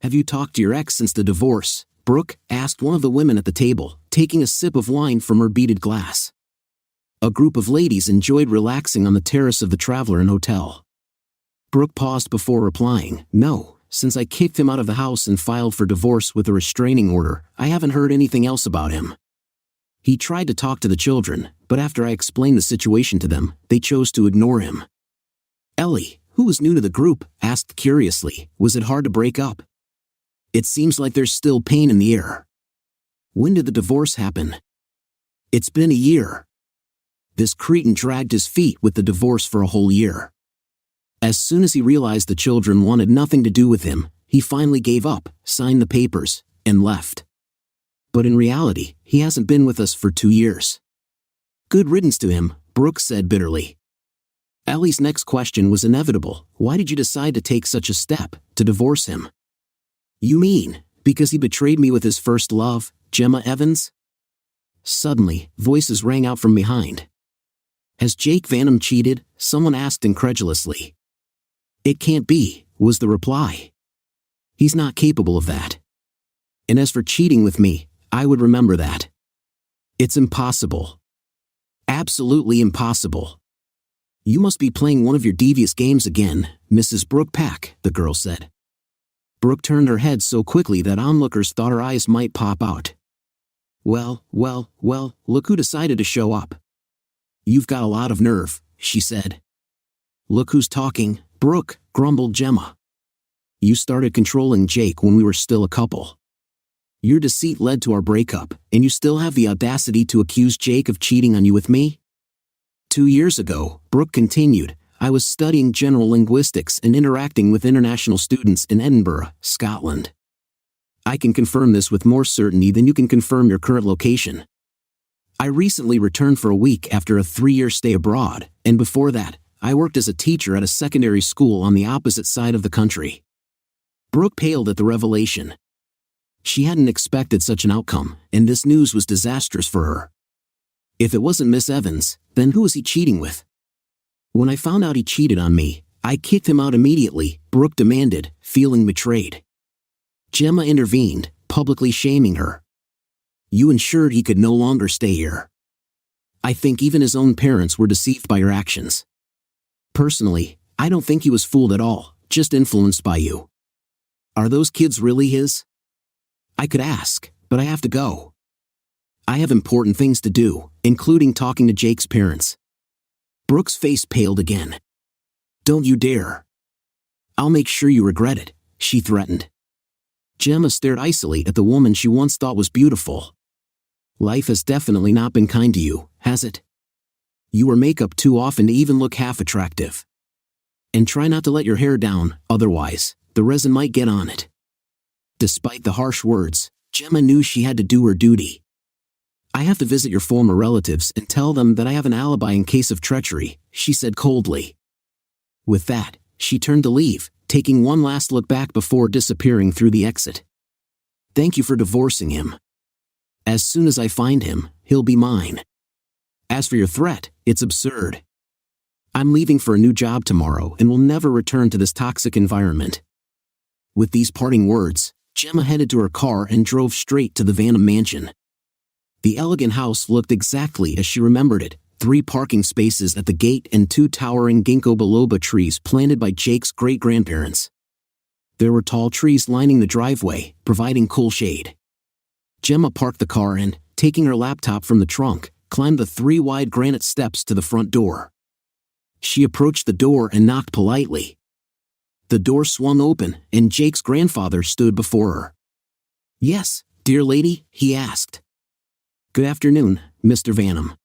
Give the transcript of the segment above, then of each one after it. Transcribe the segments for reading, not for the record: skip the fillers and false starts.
Have you talked to your ex since the divorce? Brooke asked one of the women at the table, taking a sip of wine from her beaded glass. A group of ladies enjoyed relaxing on the terrace of the Traveler Inn Hotel. Brooke paused before replying, "No, since I kicked him out of the house and filed for divorce with a restraining order, I haven't heard anything else about him. He tried to talk to the children, but after I explained the situation to them, they chose to ignore him." Ellie, who was new to the group, asked curiously, "Was it hard to break up?" "It seems like there's still pain in the air." "When did the divorce happen?" "It's been a year." This cretin dragged his feet with the divorce for a whole year. As soon as he realized the children wanted nothing to do with him, he finally gave up, signed the papers, and left. But in reality, he hasn't been with us for 2 years. "Good riddance to him," Brooke said bitterly. Ellie's next question was inevitable. "Why did you decide to take such a step, to divorce him?" "You mean, because he betrayed me with his first love, Gemma Evans?" Suddenly, voices rang out from behind. "Has Jake Vanham cheated?" someone asked incredulously. "It can't be," was the reply. "He's not capable of that. And as for cheating with me, I would remember that. It's impossible. Absolutely impossible." "You must be playing one of your devious games again, Mrs. Brooke Pack," the girl said. Brooke turned her head so quickly that onlookers thought her eyes might pop out. Well, look who decided to show up." "You've got a lot of nerve," she said. "Look who's talking, Brooke," grumbled Gemma. "You started controlling Jake when we were still a couple. Your deceit led to our breakup, and you still have the audacity to accuse Jake of cheating on you with me?" 2 years ago, Brooke continued, "I was studying general linguistics and interacting with international students in Edinburgh, Scotland. I can confirm this with more certainty than you can confirm your current location. I recently returned for a week after a 3-year stay abroad, and before that, I worked as a teacher at a secondary school on the opposite side of the country." Brooke paled at the revelation. She hadn't expected such an outcome, and this news was disastrous for her. If it wasn't Miss Evans, then who was he cheating with? "When I found out he cheated on me, I kicked him out immediately," Brooke demanded, feeling betrayed. Gemma intervened, publicly shaming her. "You ensured he could no longer stay here. I think even his own parents were deceived by your actions. Personally, I don't think he was fooled at all, just influenced by you. Are those kids really his?" "I could ask, but I have to go. I have important things to do, including talking to Jake's parents." Brooke's face paled again. "Don't you dare. I'll make sure you regret it," she threatened. Gemma stared icily at the woman she once thought was beautiful. "Life has definitely not been kind to you, has it? You wear makeup too often to even look half attractive. And try not to let your hair down, otherwise, the resin might get on it." Despite the harsh words, Gemma knew she had to do her duty. "I have to visit your former relatives and tell them that I have an alibi in case of treachery," she said coldly. With that, she turned to leave, taking one last look back before disappearing through the exit. "Thank you for divorcing him. As soon as I find him, he'll be mine. As for your threat, it's absurd. I'm leaving for a new job tomorrow and will never return to this toxic environment." With these parting words, Gemma headed to her car and drove straight to the Vanham mansion. The elegant house looked exactly as she remembered it, 3 parking spaces at the gate and 2 towering ginkgo biloba trees planted by Jake's great-grandparents. There were tall trees lining the driveway, providing cool shade. Gemma parked the car and, taking her laptop from the trunk, climbed the 3 wide granite steps to the front door. She approached the door and knocked politely. The door swung open, and Jake's grandfather stood before her. "Yes, dear lady?" he asked. "Good afternoon, Mr. Vanham.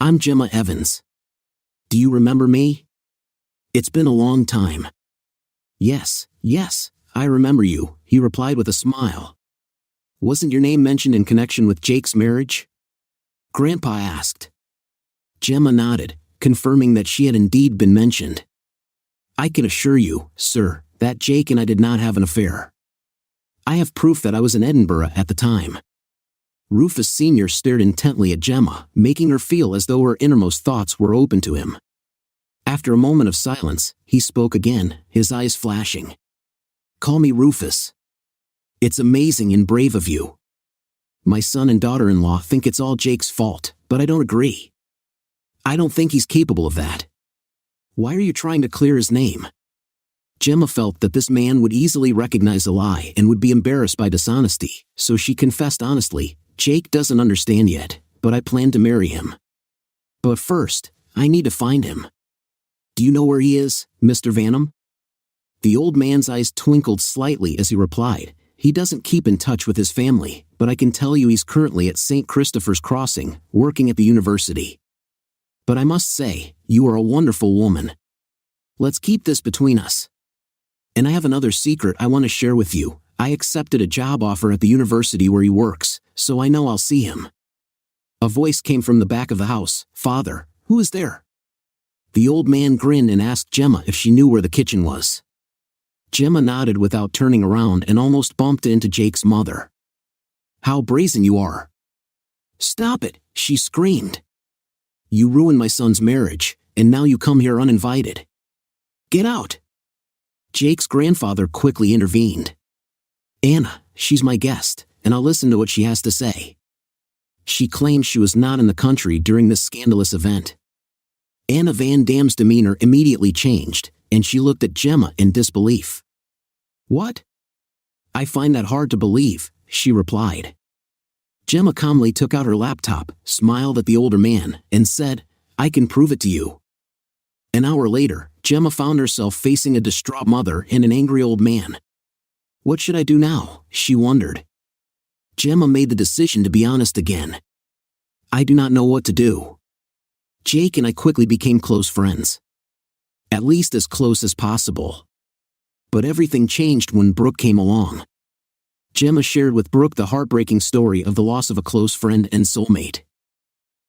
I'm Gemma Evans. Do you remember me? It's been a long time." Yes, I remember you," he replied with a smile. "Wasn't your name mentioned in connection with Jake's marriage?" Grandpa asked. Gemma nodded, confirming that she had indeed been mentioned. "I can assure you, sir, that Jake and I did not have an affair. I have proof that I was in Edinburgh at the time." Rufus Sr. stared intently at Gemma, making her feel as though her innermost thoughts were open to him. After a moment of silence, he spoke again, his eyes flashing. "Call me Rufus. It's amazing and brave of you. My son and daughter-in-law think it's all Jake's fault, but I don't agree. I don't think he's capable of that. Why are you trying to clear his name? Gemma felt that this man would easily recognize a lie and would be embarrassed by dishonesty, so she confessed honestly, Jake doesn't understand yet, but I plan to marry him. But first, I need to find him. Do you know where he is, Mr. Vanham? The old man's eyes twinkled slightly as he replied, he doesn't keep in touch with his family, but I can tell you he's currently at St. Christopher's Crossing, working at the university. But I must say, you are a wonderful woman. Let's keep this between us. And I have another secret I want to share with you. I accepted a job offer at the university where he works, so I know I'll see him. A voice came from the back of the house, Father, who is there? The old man grinned and asked Gemma if she knew where the kitchen was. Gemma nodded without turning around and almost bumped into Jake's mother. How brazen you are. Stop it, she screamed. You ruined my son's marriage, and now you come here uninvited. Get out. Jake's grandfather quickly intervened. Anna, she's my guest, and I'll listen to what she has to say. She claimed she was not in the country during this scandalous event. Anna Van Dam's demeanor immediately changed, and she looked at Gemma in disbelief. What? I find that hard to believe, she replied. Gemma calmly took out her laptop, smiled at the older man, and said, I can prove it to you. An hour later, Gemma found herself facing a distraught mother and an angry old man. What should I do now? She wondered. Gemma made the decision to be honest again. I do not know what to do. Jake and I quickly became close friends. At least as close as possible. But everything changed when Brooke came along. Gemma shared with Brooke the heartbreaking story of the loss of a close friend and soulmate.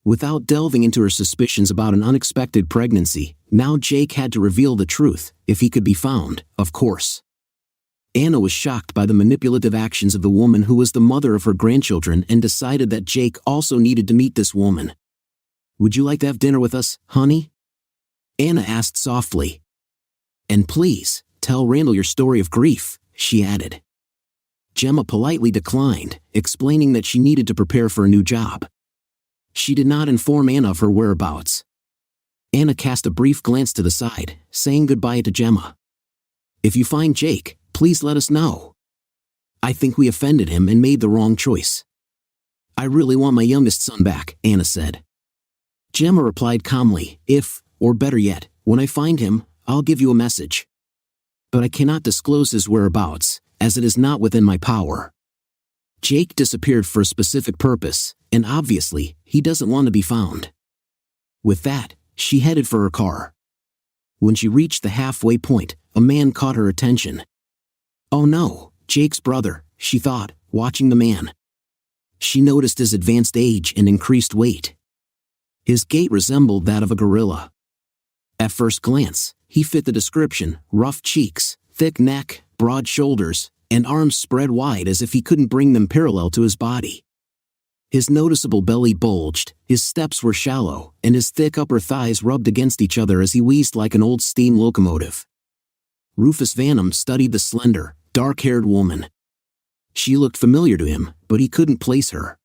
Without delving into her suspicions about an unexpected pregnancy, now Jake had to reveal the truth, if he could be found, of course. Anna was shocked by the manipulative actions of the woman who was the mother of her grandchildren and decided that Jake also needed to meet this woman. Would you like to have dinner with us, honey? Anna asked softly. And please, tell Randall your story of grief, she added. Gemma politely declined, explaining that she needed to prepare for a new job. She did not inform Anna of her whereabouts. Anna cast a brief glance to the side, saying goodbye to Gemma. If you find Jake, please let us know. I think we offended him and made the wrong choice. I really want my youngest son back, Anna said. Gemma replied calmly, if, or better yet, when I find him, I'll give you a message. But I cannot disclose his whereabouts, as it is not within my power. Jake disappeared for a specific purpose, and obviously, he doesn't want to be found. With that, she headed for her car. When she reached the halfway point, a man caught her attention. Oh no, Jake's brother, she thought, watching the man. She noticed his advanced age and increased weight. His gait resembled that of a gorilla. At first glance, he fit the description: rough cheeks, thick neck, broad shoulders, and arms spread wide as if he couldn't bring them parallel to his body. His noticeable belly bulged, his steps were shallow, and his thick upper thighs rubbed against each other as he wheezed like an old steam locomotive. Rufus Vanham studied the slender, dark-haired woman. She looked familiar to him, but he couldn't place her.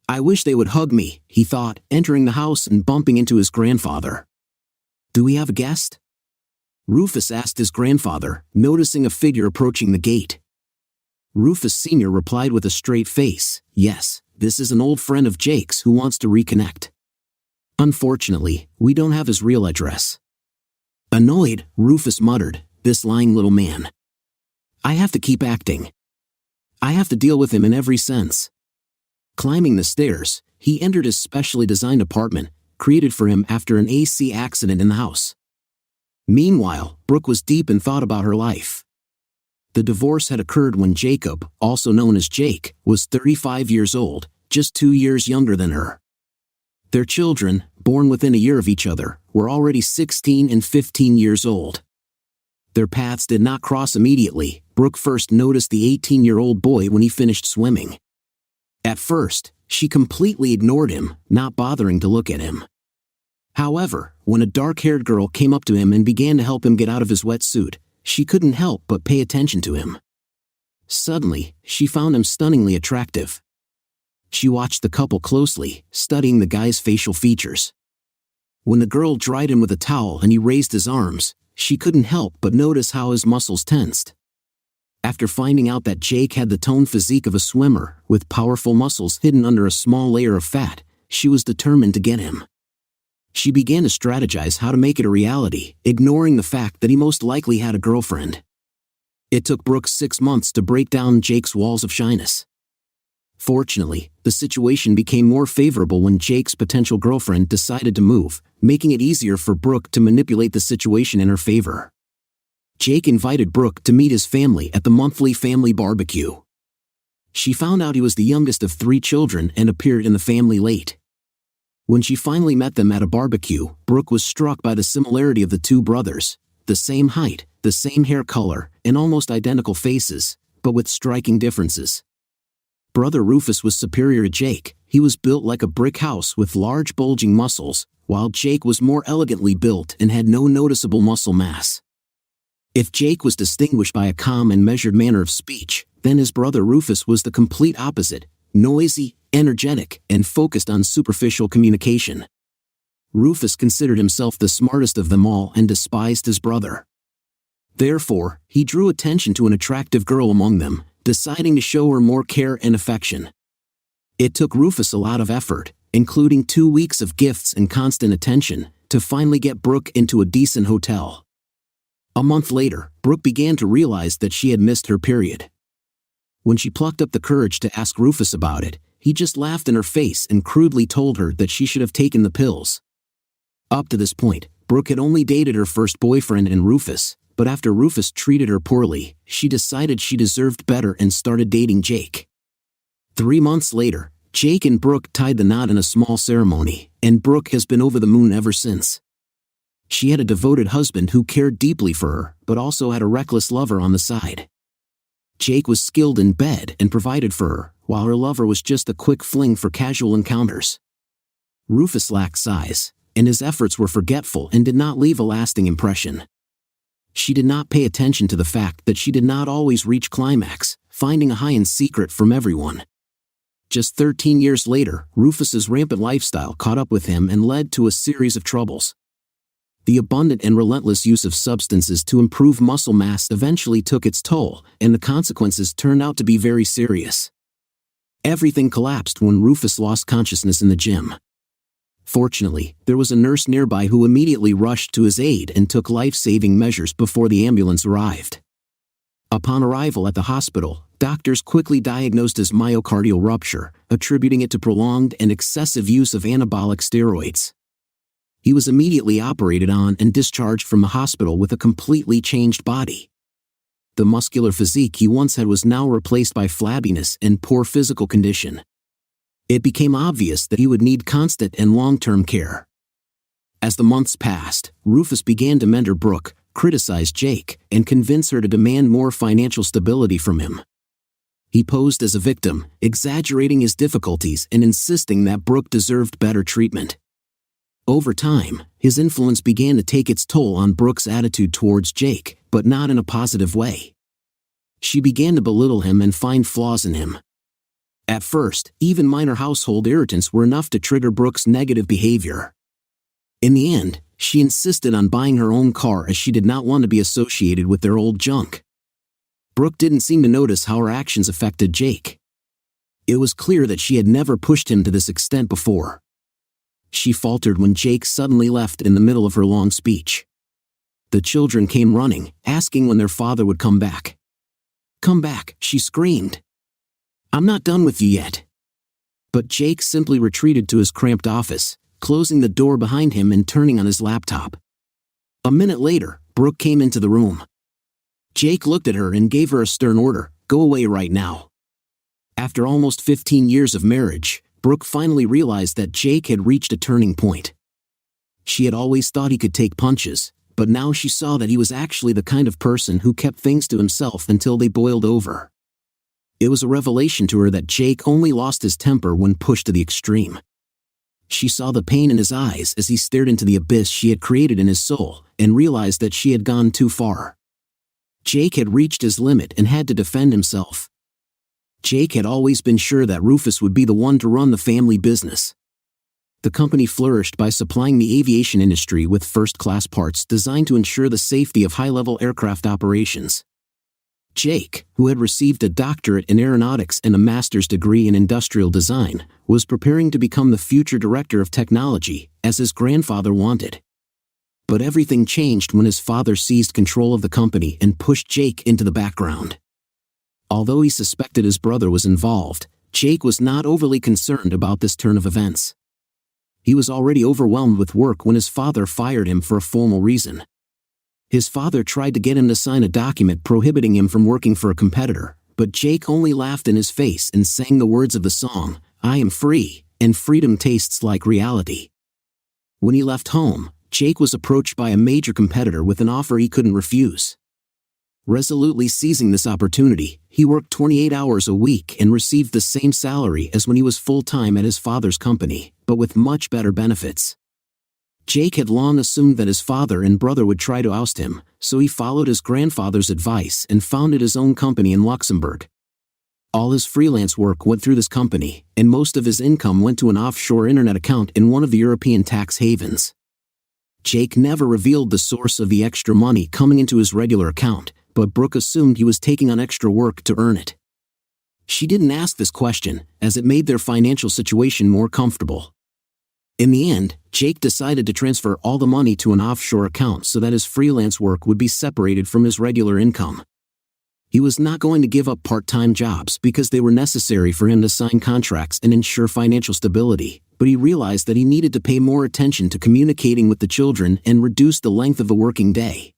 I wish they would hug me, he thought, entering the house and bumping into his grandfather. Do we have a guest? Rufus asked his grandfather, noticing a figure approaching the gate. Rufus Sr. replied with a straight face, yes, this is an old friend of Jake's who wants to reconnect. Unfortunately, we don't have his real address. Annoyed, Rufus muttered, this lying little man. I have to keep acting. I have to deal with him in every sense. Climbing the stairs, he entered his specially designed apartment, created for him after an AC accident in the house. Meanwhile, Brooke was deep in thought about her life. The divorce had occurred when Jacob, also known as Jake, was 35 years old, just 2 years younger than her. Their children, born within a year of each other, were already 16 and 15 years old. Their paths did not cross immediately. Brooke first noticed the 18-year-old boy when he finished swimming. At first, she completely ignored him, not bothering to look at him. However, when a dark-haired girl came up to him and began to help him get out of his wetsuit, she couldn't help but pay attention to him. Suddenly, she found him stunningly attractive. She watched the couple closely, studying the guy's facial features. When the girl dried him with a towel and he raised his arms, she couldn't help but notice how his muscles tensed. After finding out that Jake had the toned physique of a swimmer, with powerful muscles hidden under a small layer of fat, she was determined to get him. She began to strategize how to make it a reality, ignoring the fact that he most likely had a girlfriend. It took Brooke 6 months to break down Jake's walls of shyness. Fortunately, the situation became more favorable when Jake's potential girlfriend decided to move, making it easier for Brooke to manipulate the situation in her favor. Jake invited Brooke to meet his family at the monthly family barbecue. She found out he was the youngest of 3 children and appeared in the family late. When she finally met them at a barbecue, Brooke was struck by the similarity of the 2 brothers, the same height, the same hair color, and almost identical faces, but with striking differences. Brother Rufus was superior to Jake. He was built like a brick house with large bulging muscles, while Jake was more elegantly built and had no noticeable muscle mass. If Jake was distinguished by a calm and measured manner of speech, then his brother Rufus was the complete opposite, noisy, energetic, and focused on superficial communication. Rufus considered himself the smartest of them all and despised his brother. Therefore, he drew attention to an attractive girl among them, deciding to show her more care and affection. It took Rufus a lot of effort, including 2 weeks of gifts and constant attention, to finally get Brooke into a decent hotel. A month later, Brooke began to realize that she had missed her period. When she plucked up the courage to ask Rufus about it, he just laughed in her face and crudely told her that she should have taken the pills. Up to this point, Brooke had only dated her first boyfriend and Rufus, but after Rufus treated her poorly, she decided she deserved better and started dating Jake. 3 months later, Jake and Brooke tied the knot in a small ceremony, and Brooke has been over the moon ever since. She had a devoted husband who cared deeply for her, but also had a reckless lover on the side. Jake was skilled in bed and provided for her, while her lover was just a quick fling for casual encounters. Rufus lacked size, and his efforts were forgetful and did not leave a lasting impression. She did not pay attention to the fact that she did not always reach climax, finding a high in secret from everyone. Just 13 years later, Rufus's rampant lifestyle caught up with him and led to a series of troubles. The abundant and relentless use of substances to improve muscle mass eventually took its toll, and the consequences turned out to be very serious. Everything collapsed when Rufus lost consciousness in the gym. Fortunately, there was a nurse nearby who immediately rushed to his aid and took life-saving measures before the ambulance arrived. Upon arrival at the hospital, doctors quickly diagnosed his myocardial rupture, attributing it to prolonged and excessive use of anabolic steroids. He was immediately operated on and discharged from the hospital with a completely changed body. The muscular physique he once had was now replaced by flabbiness and poor physical condition. It became obvious that he would need constant and long-term care. As the months passed, Rufus began to mentor Brooke, criticize Jake, and convince her to demand more financial stability from him. He posed as a victim, exaggerating his difficulties and insisting that Brooke deserved better treatment. Over time, his influence began to take its toll on Brooke's attitude towards Jake, but not in a positive way. She began to belittle him and find flaws in him. At first, even minor household irritants were enough to trigger Brooke's negative behavior. In the end, she insisted on buying her own car as she did not want to be associated with their old junk. Brooke didn't seem to notice how her actions affected Jake. It was clear that she had never pushed him to this extent before. She faltered when Jake suddenly left in the middle of her long speech. The children came running, asking when their father would come back. "Come back," she screamed. "I'm not done with you yet." But Jake simply retreated to his cramped office, closing the door behind him and turning on his laptop. A minute later, Brooke came into the room. Jake looked at her and gave her a stern order, "Go away right now." After almost 15 years of marriage, Brooke finally realized that Jake had reached a turning point. She had always thought he could take punches, but now she saw that he was actually the kind of person who kept things to himself until they boiled over. It was a revelation to her that Jake only lost his temper when pushed to the extreme. She saw the pain in his eyes as he stared into the abyss she had created in his soul, and realized that she had gone too far. Jake had reached his limit and had to defend himself. Jake had always been sure that Rufus would be the one to run the family business. The company flourished by supplying the aviation industry with first-class parts designed to ensure the safety of high-level aircraft operations. Jake, who had received a doctorate in aeronautics and a master's degree in industrial design, was preparing to become the future director of technology, as his grandfather wanted. But everything changed when his father seized control of the company and pushed Jake into the background. Although he suspected his brother was involved, Jake was not overly concerned about this turn of events. He was already overwhelmed with work when his father fired him for a formal reason. His father tried to get him to sign a document prohibiting him from working for a competitor, but Jake only laughed in his face and sang the words of the song, "I am free, and freedom tastes like reality." When he left home, Jake was approached by a major competitor with an offer he couldn't refuse. Resolutely seizing this opportunity, he worked 28 hours a week and received the same salary as when he was full-time at his father's company, but with much better benefits. Jake had long assumed that his father and brother would try to oust him, so he followed his grandfather's advice and founded his own company in Luxembourg. All his freelance work went through this company, and most of his income went to an offshore internet account in one of the European tax havens. Jake never revealed the source of the extra money coming into his regular account, but Brooke assumed he was taking on extra work to earn it. She didn't ask this question, as it made their financial situation more comfortable. In the end, Jake decided to transfer all the money to an offshore account so that his freelance work would be separated from his regular income. He was not going to give up part-time jobs because they were necessary for him to sign contracts and ensure financial stability, but he realized that he needed to pay more attention to communicating with the children and reduce the length of the working day.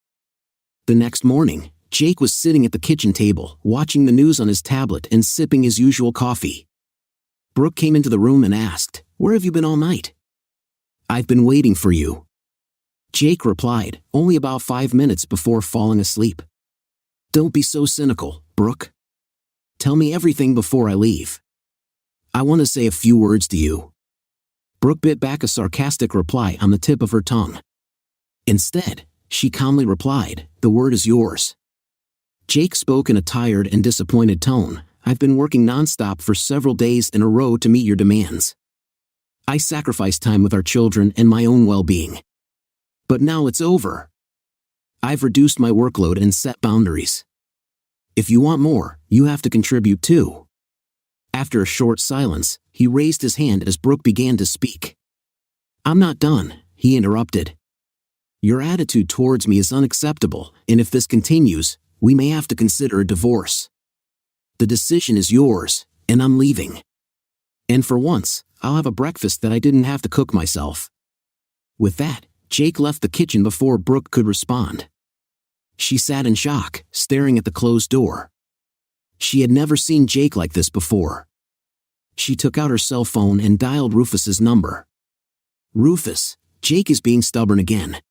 The next morning, Jake was sitting at the kitchen table, watching the news on his tablet and sipping his usual coffee. Brooke came into the room and asked, "Where have you been all night?" "I've been waiting for you," Jake replied, only about 5 minutes before falling asleep. "Don't be so cynical, Brooke. Tell me everything before I leave. I want to say a few words to you." Brooke bit back a sarcastic reply on the tip of her tongue. Instead, she calmly replied, "The word is yours." Jake spoke in a tired and disappointed tone. "I've been working nonstop for several days in a row to meet your demands. I sacrificed time with our children and my own well-being. But now it's over. I've reduced my workload and set boundaries. If you want more, you have to contribute too." After a short silence, he raised his hand as Brooke began to speak. "I'm not done," he interrupted. "Your attitude towards me is unacceptable, and if this continues, we may have to consider a divorce. The decision is yours, and I'm leaving. And for once, I'll have a breakfast that I didn't have to cook myself." With that, Jake left the kitchen before Brooke could respond. She sat in shock, staring at the closed door. She had never seen Jake like this before. She took out her cell phone and dialed Rufus's number. "Rufus, Jake is being stubborn again.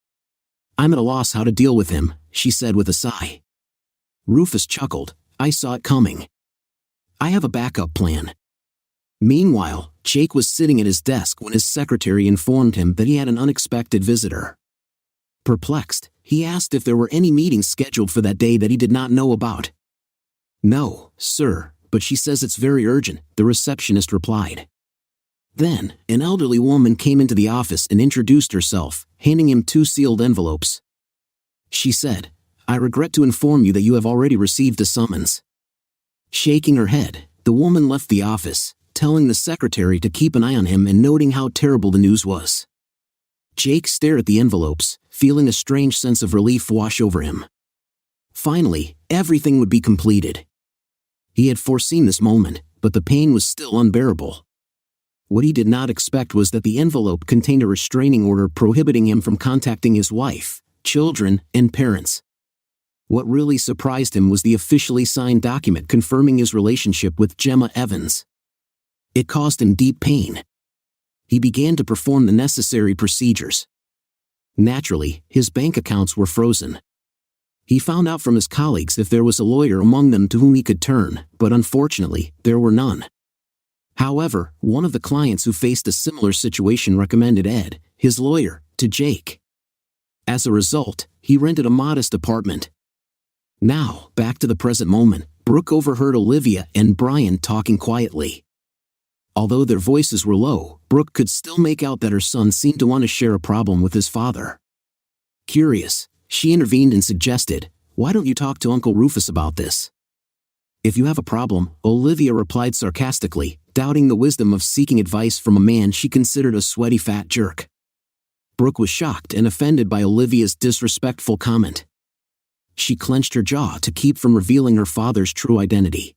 I'm at a loss how to deal with him," she said with a sigh. Rufus chuckled. "I saw it coming. I have a backup plan." Meanwhile, Jake was sitting at his desk when his secretary informed him that he had an unexpected visitor. Perplexed, he asked if there were any meetings scheduled for that day that he did not know about. "No, sir, but she says it's very urgent," the receptionist replied. Then, an elderly woman came into the office and introduced herself, handing him 2 sealed envelopes. She said, "I regret to inform you that you have already received a summons." Shaking her head, the woman left the office, telling the secretary to keep an eye on him and noting how terrible the news was. Jake stared at the envelopes, feeling a strange sense of relief wash over him. Finally, everything would be completed. He had foreseen this moment, but the pain was still unbearable. What he did not expect was that the envelope contained a restraining order prohibiting him from contacting his wife, children, and parents. What really surprised him was the officially signed document confirming his relationship with Gemma Evans. It caused him deep pain. He began to perform the necessary procedures. Naturally, his bank accounts were frozen. He found out from his colleagues if there was a lawyer among them to whom he could turn, but unfortunately, there were none. However, one of the clients who faced a similar situation recommended Ed, his lawyer, to Jake. As a result, he rented a modest apartment. Now, back to the present moment. Brooke overheard Olivia and Brian talking quietly. Although their voices were low, Brooke could still make out that her son seemed to want to share a problem with his father. Curious, she intervened and suggested, "Why don't you talk to Uncle Rufus about this?" "If you have a problem," Olivia replied sarcastically, doubting the wisdom of seeking advice from a man she considered a sweaty fat jerk. Brooke was shocked and offended by Olivia's disrespectful comment. She clenched her jaw to keep from revealing her father's true identity.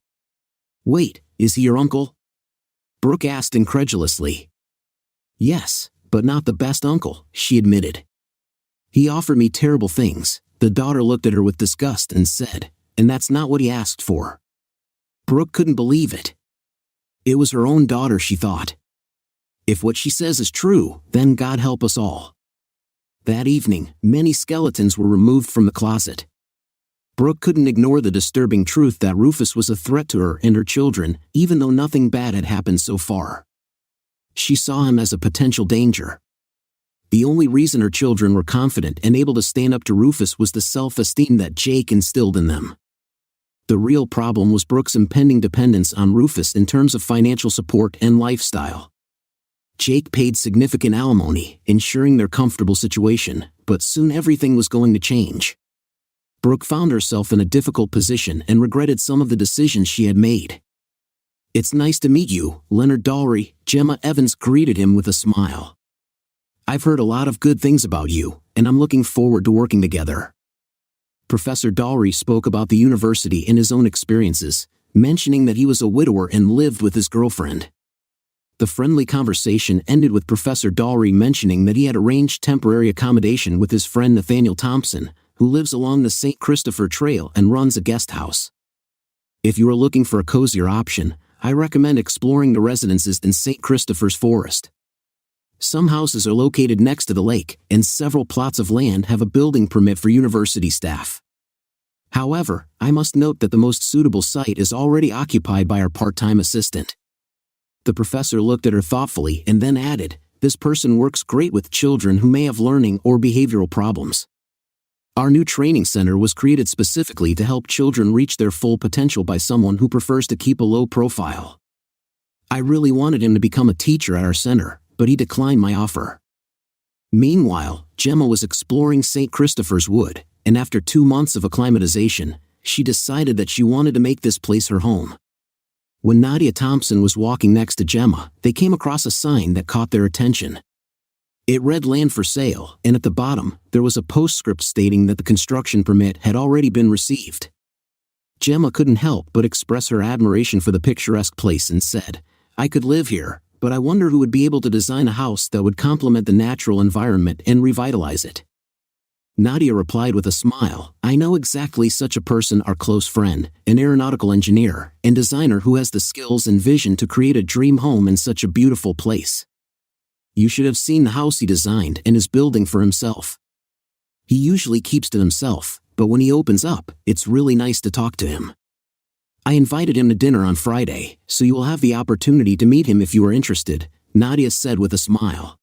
"Wait, is he your uncle?" Brooke asked incredulously. "Yes, but not the best uncle," she admitted. "He offered me terrible things." The daughter looked at her with disgust and said, "And that's not what he asked for." Brooke couldn't believe it. It was her own daughter, she thought. If what she says is true, then God help us all. That evening, many skeletons were removed from the closet. Brooke couldn't ignore the disturbing truth that Rufus was a threat to her and her children, even though nothing bad had happened so far. She saw him as a potential danger. The only reason her children were confident and able to stand up to Rufus was the self-esteem that Jake instilled in them. The real problem was Brooke's impending dependence on Rufus in terms of financial support and lifestyle. Jake paid significant alimony, ensuring their comfortable situation, but soon everything was going to change. Brooke found herself in a difficult position and regretted some of the decisions she had made. "It's nice to meet you, Leonard Dalry," Gemma Evans greeted him with a smile. "I've heard a lot of good things about you, and I'm looking forward to working together." Professor Dalry spoke about the university and his own experiences, mentioning that he was a widower and lived with his girlfriend. The friendly conversation ended with Professor Dalry mentioning that he had arranged temporary accommodation with his friend Nathaniel Thompson, who lives along the St. Christopher Trail and runs a guest house. If you are looking for a cozier option, I recommend exploring the residences in St. Christopher's Forest. Some houses are located next to the lake, and several plots of land have a building permit for university staff. However, I must note that the most suitable site is already occupied by our part-time assistant. The professor looked at her thoughtfully and then added, "This person works great with children who may have learning or behavioral problems. Our new training center was created specifically to help children reach their full potential by someone who prefers to keep a low profile. I really wanted him to become a teacher at our center, but he declined my offer." Meanwhile, Gemma was exploring St. Christopher's Wood, and after 2 months of acclimatization, she decided that she wanted to make this place her home. When Nadia Thompson was walking next to Gemma, they came across a sign that caught their attention. It read "Land for Sale," and at the bottom, there was a postscript stating that the construction permit had already been received. Gemma couldn't help but express her admiration for the picturesque place and said, "I could live here, but I wonder who would be able to design a house that would complement the natural environment and revitalize it." Nadia replied with a smile, "I know exactly such a person, our close friend, an aeronautical engineer and designer who has the skills and vision to create a dream home in such a beautiful place. You should have seen the house he designed and is building for himself. He usually keeps to himself, but when he opens up, it's really nice to talk to him. I invited him to dinner on Friday, so you will have the opportunity to meet him if you are interested," Nadia said with a smile.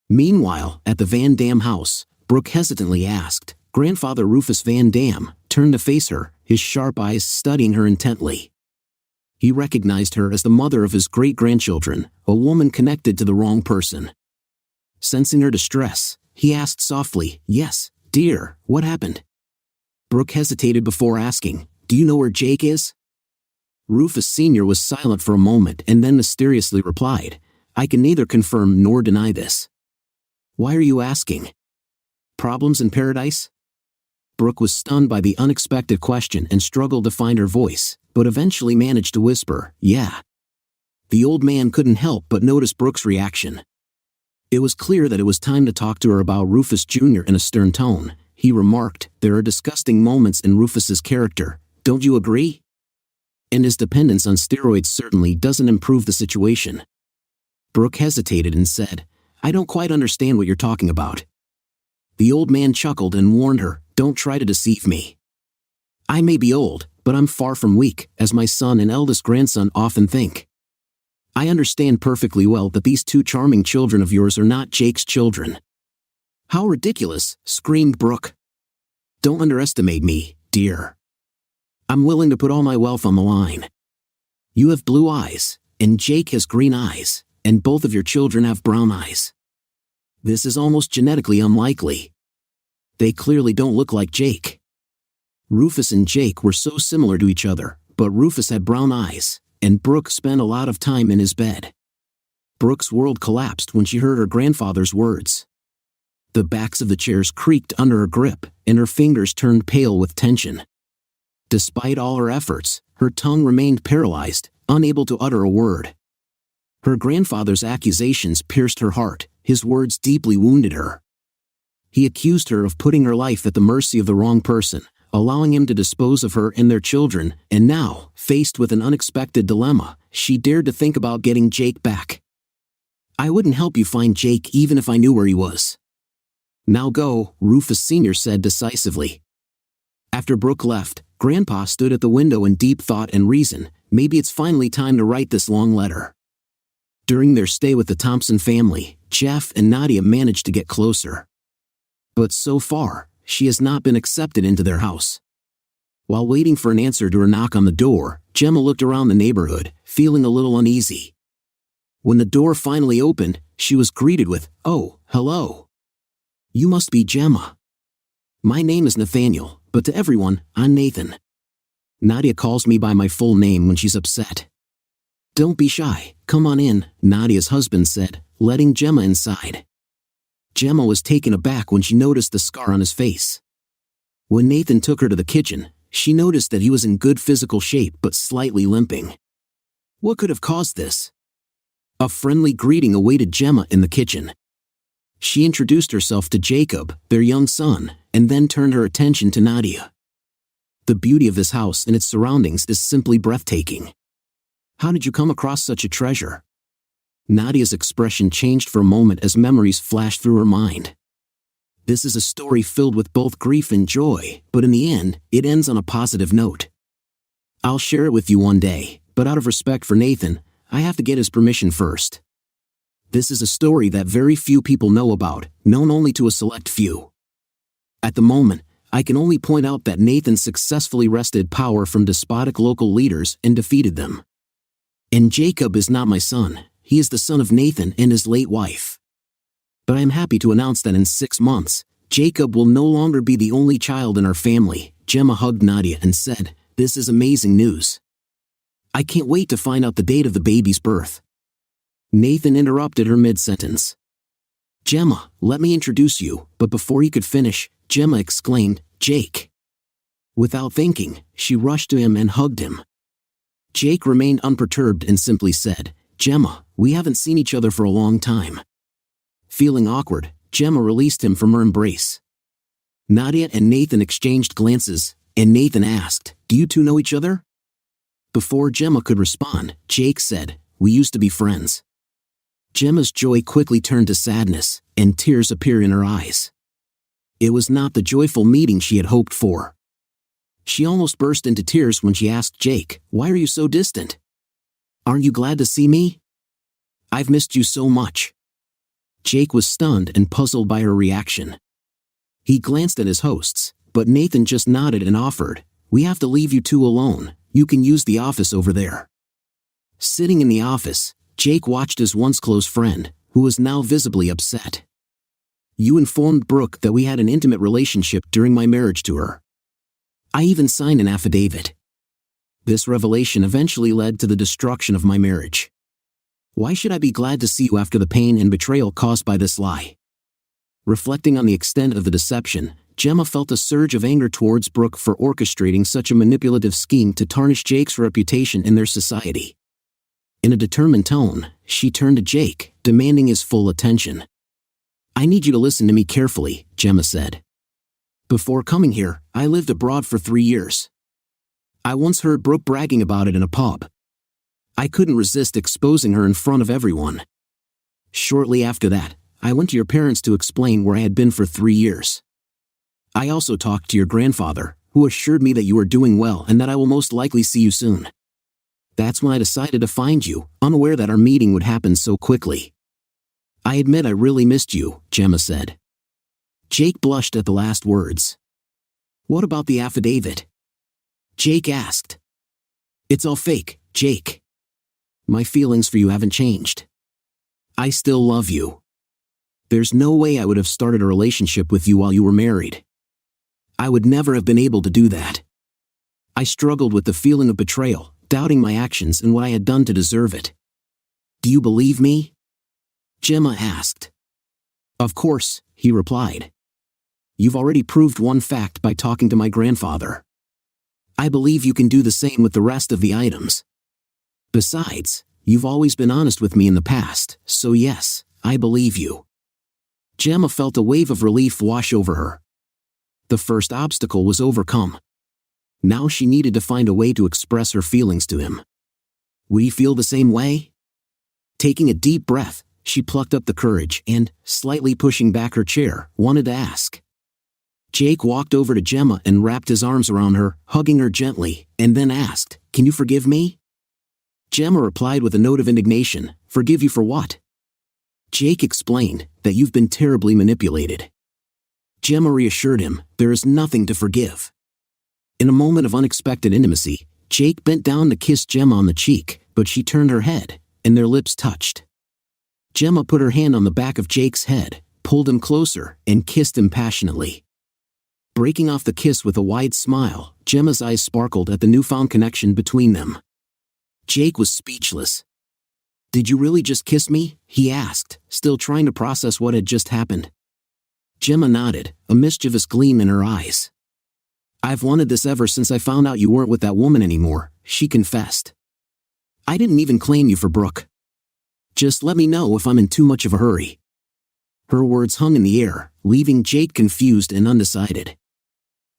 Meanwhile, at the Van Dam house, Brooke hesitantly asked, "Grandfather Rufus Van Dam," turned to face her, his sharp eyes studying her intently. He recognized her as the mother of his great-grandchildren, a woman connected to the wrong person. Sensing her distress, he asked softly, "Yes, dear, what happened?" Brooke hesitated before asking, "Do you know where Jake is?" Rufus Sr. was silent for a moment and then mysteriously replied, "I can neither confirm nor deny this." "Why are you asking? Problems in paradise?" Brooke was stunned by the unexpected question and struggled to find her voice, but eventually managed to whisper, "Yeah." The old man couldn't help but notice Brooke's reaction. It was clear that it was time to talk to her about Rufus Jr. in a stern tone. He remarked, "There are disgusting moments in Rufus's character, don't you agree? And his dependence on steroids certainly doesn't improve the situation." Brooke hesitated and said, "I don't quite understand what you're talking about." The old man chuckled and warned her, "Don't try to deceive me. I may be old, but I'm far from weak, as my son and eldest grandson often think. I understand perfectly well that these two charming children of yours are not Jake's children." "How ridiculous," screamed Brooke. "Don't underestimate me. dear. I'm willing to put all my wealth on the line. You have blue eyes, and Jake has green eyes, and both of your children have brown eyes. This is almost genetically unlikely. They clearly don't look like Jake. Rufus and Jake were so similar to each other, but Rufus had brown eyes, and Brooke spent a lot of time in his bed. Brooke's world collapsed when she heard her grandfather's words. The backs of the chairs creaked under her grip, and her fingers turned pale with tension. Despite all her efforts, her tongue remained paralyzed, unable to utter a word. Her grandfather's accusations pierced her heart, his words deeply wounded her. He accused her of putting her life at the mercy of the wrong person, allowing him to dispose of her and their children, and now, faced with an unexpected dilemma, she dared to think about getting Jake back. I wouldn't help you find Jake even if I knew where he was. Now go, Rufus Sr. said decisively. After Brooke left, Grandpa stood at the window in deep thought and reason. Maybe it's finally time to write this long letter. During their stay with the Thompson family, Jeff and Nadia managed to get closer. But so far, she has not been accepted into their house. While waiting for an answer to her knock on the door, Gemma looked around the neighborhood, feeling a little uneasy. When the door finally opened, she was greeted with, "Oh, hello. You must be Gemma. My name is Nathaniel, but to everyone, I'm Nathan. Nadia calls me by my full name when she's upset." "Don't be shy, come on in," Nadia's husband said, letting Gemma inside. Gemma was taken aback when she noticed the scar on his face. When Nathan took her to the kitchen, she noticed that he was in good physical shape but slightly limping. What could have caused this? A friendly greeting awaited Gemma in the kitchen. She introduced herself to Jacob, their young son, and then turned her attention to Nadia. The beauty of this house and its surroundings is simply breathtaking. How did you come across such a treasure? Nadia's expression changed for a moment as memories flashed through her mind. This is a story filled with both grief and joy, but in the end, it ends on a positive note. I'll share it with you one day, but out of respect for Nathan, I have to get his permission first. This is a story that very few people know about, known only to a select few. At the moment, I can only point out that Nathan successfully wrested power from despotic local leaders and defeated them. And Jacob is not my son, he is the son of Nathan and his late wife. But I am happy to announce that in 6 months, Jacob will no longer be the only child in our family. Gemma hugged Nadia and said, "This is amazing news. I can't wait to find out the date of the baby's birth." Nathan interrupted her mid-sentence. "Gemma, let me introduce you," but before he could finish, Gemma exclaimed, "Jake." Without thinking, she rushed to him and hugged him. Jake remained unperturbed and simply said, "Gemma, we haven't seen each other for a long time." Feeling awkward, Gemma released him from her embrace. Nadia and Nathan exchanged glances, and Nathan asked, "Do you two know each other?" Before Gemma could respond, Jake said, "We used to be friends." Gemma's joy quickly turned to sadness, and tears appeared in her eyes. It was not the joyful meeting she had hoped for. She almost burst into tears when she asked Jake, "Why are you so distant? Aren't you glad to see me? I've missed you so much." Jake was stunned and puzzled by her reaction. He glanced at his hosts, but Nathan just nodded and offered, "We have to leave you two alone, you can use the office over there." Sitting in the office, Jake watched his once close friend, who was now visibly upset. "You informed Brooke that we had an intimate relationship during my marriage to her. I even signed an affidavit. This revelation eventually led to the destruction of my marriage. Why should I be glad to see you after the pain and betrayal caused by this lie?" Reflecting on the extent of the deception, Gemma felt a surge of anger towards Brooke for orchestrating such a manipulative scheme to tarnish Jake's reputation in their society. In a determined tone, she turned to Jake, demanding his full attention. "I need you to listen to me carefully," Gemma said. "Before coming here, I lived abroad for 3 years. I once heard Brooke bragging about it in a pub. I couldn't resist exposing her in front of everyone. Shortly after that, I went to your parents to explain where I had been for 3 years. I also talked to your grandfather, who assured me that you were doing well and that I will most likely see you soon. That's when I decided to find you, unaware that our meeting would happen so quickly. I admit I really missed you," Gemma said. Jake blushed at the last words. What about the affidavit? Jake asked. It's all fake, Jake. My feelings for you haven't changed. I still love you. There's no way I would have started a relationship with you while you were married. I would never have been able to do that. I struggled with the feeling of betrayal, doubting my actions and what I had done to deserve it. Do you believe me? Gemma asked. Of course, he replied. You've already proved one fact by talking to my grandfather. I believe you can do the same with the rest of the items. Besides, you've always been honest with me in the past, so yes, I believe you. Gemma felt a wave of relief wash over her. The first obstacle was overcome. Now she needed to find a way to express her feelings to him. Would he feel the same way? Taking a deep breath, she plucked up the courage and, slightly pushing back her chair, wanted to ask. Jake walked over to Gemma and wrapped his arms around her, hugging her gently, and then asked, Can you forgive me? Gemma replied with a note of indignation, Forgive you for what? Jake explained that you've been terribly manipulated. Gemma reassured him, there is nothing to forgive. In a moment of unexpected intimacy, Jake bent down to kiss Gemma on the cheek, but she turned her head, and their lips touched. Gemma put her hand on the back of Jake's head, pulled him closer, and kissed him passionately. Breaking off the kiss with a wide smile, Gemma's eyes sparkled at the newfound connection between them. Jake was speechless. Did you really just kiss me? He asked, still trying to process what had just happened. Gemma nodded, a mischievous gleam in her eyes. I've wanted this ever since I found out you weren't with that woman anymore, she confessed. I didn't even claim you for Brooke. Just let me know if I'm in too much of a hurry. Her words hung in the air, leaving Jake confused and undecided.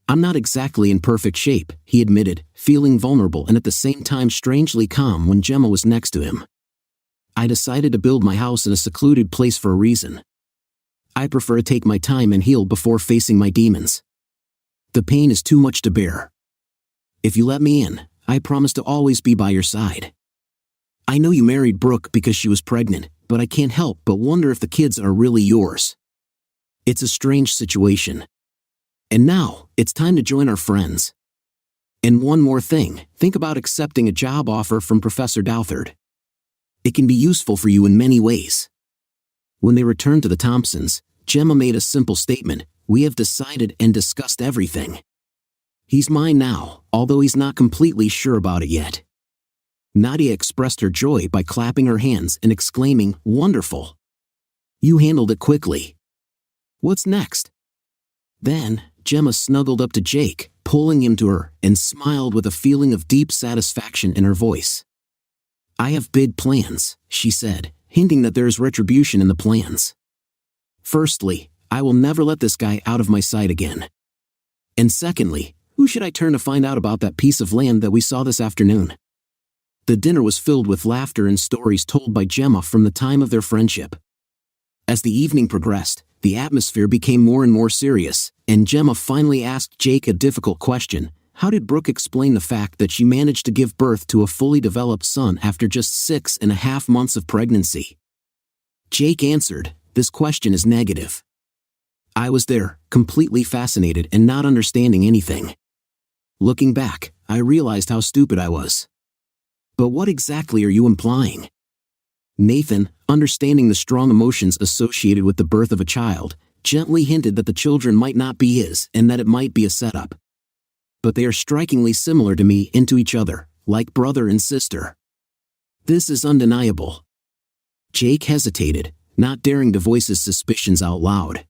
I'm not exactly in perfect shape, he admitted, feeling vulnerable and at the same time strangely calm when Gemma was next to him. I decided to build my house in a secluded place for a reason. I prefer to take my time and heal before facing my demons. The pain is too much to bear. If you let me in, I promise to always be by your side. I know you married Brooke because she was pregnant, but I can't help but wonder if the kids are really yours. It's a strange situation. And now, it's time to join our friends. And one more thing, think about accepting a job offer from Professor Douthard. It can be useful for you in many ways. When they returned to the Thompsons, Gemma made a simple statement, we have decided and discussed everything. He's mine now, although he's not completely sure about it yet. Nadia expressed her joy by clapping her hands and exclaiming, Wonderful! You handled it quickly. What's next? Then, Gemma snuggled up to Jake, pulling him to her, and smiled with a feeling of deep satisfaction in her voice. I have big plans, she said, hinting that there is retribution in the plans. Firstly, I will never let this guy out of my sight again. And secondly, who should I turn to find out about that piece of land that we saw this afternoon? The dinner was filled with laughter and stories told by Gemma from the time of their friendship. As the evening progressed, the atmosphere became more and more serious, and Gemma finally asked Jake a difficult question. How did Brooke explain the fact that she managed to give birth to a fully developed son after just 6.5 months of pregnancy? Jake answered, this question is negative. I was there, completely fascinated and not understanding anything. Looking back, I realized how stupid I was. But what exactly are you implying? Nathan, understanding the strong emotions associated with the birth of a child, gently hinted that the children might not be his and that it might be a setup. But they are strikingly similar to me and to each other, like brother and sister. This is undeniable. Jake hesitated, not daring to voice his suspicions out loud.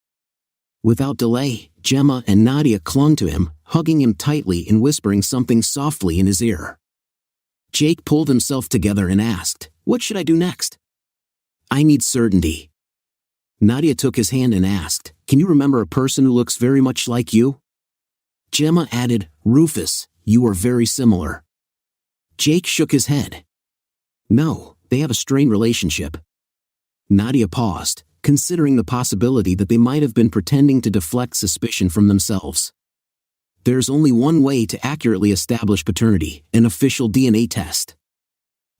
Without delay, Gemma and Nadia clung to him, hugging him tightly and whispering something softly in his ear. Jake pulled himself together and asked, What should I do next? I need certainty. Nadia took his hand and asked, Can you remember a person who looks very much like you? Gemma added, Rufus, you are very similar. Jake shook his head. No, they have a strained relationship. Nadia paused, considering the possibility that they might have been pretending to deflect suspicion from themselves. There's only one way to accurately establish paternity, an official DNA test.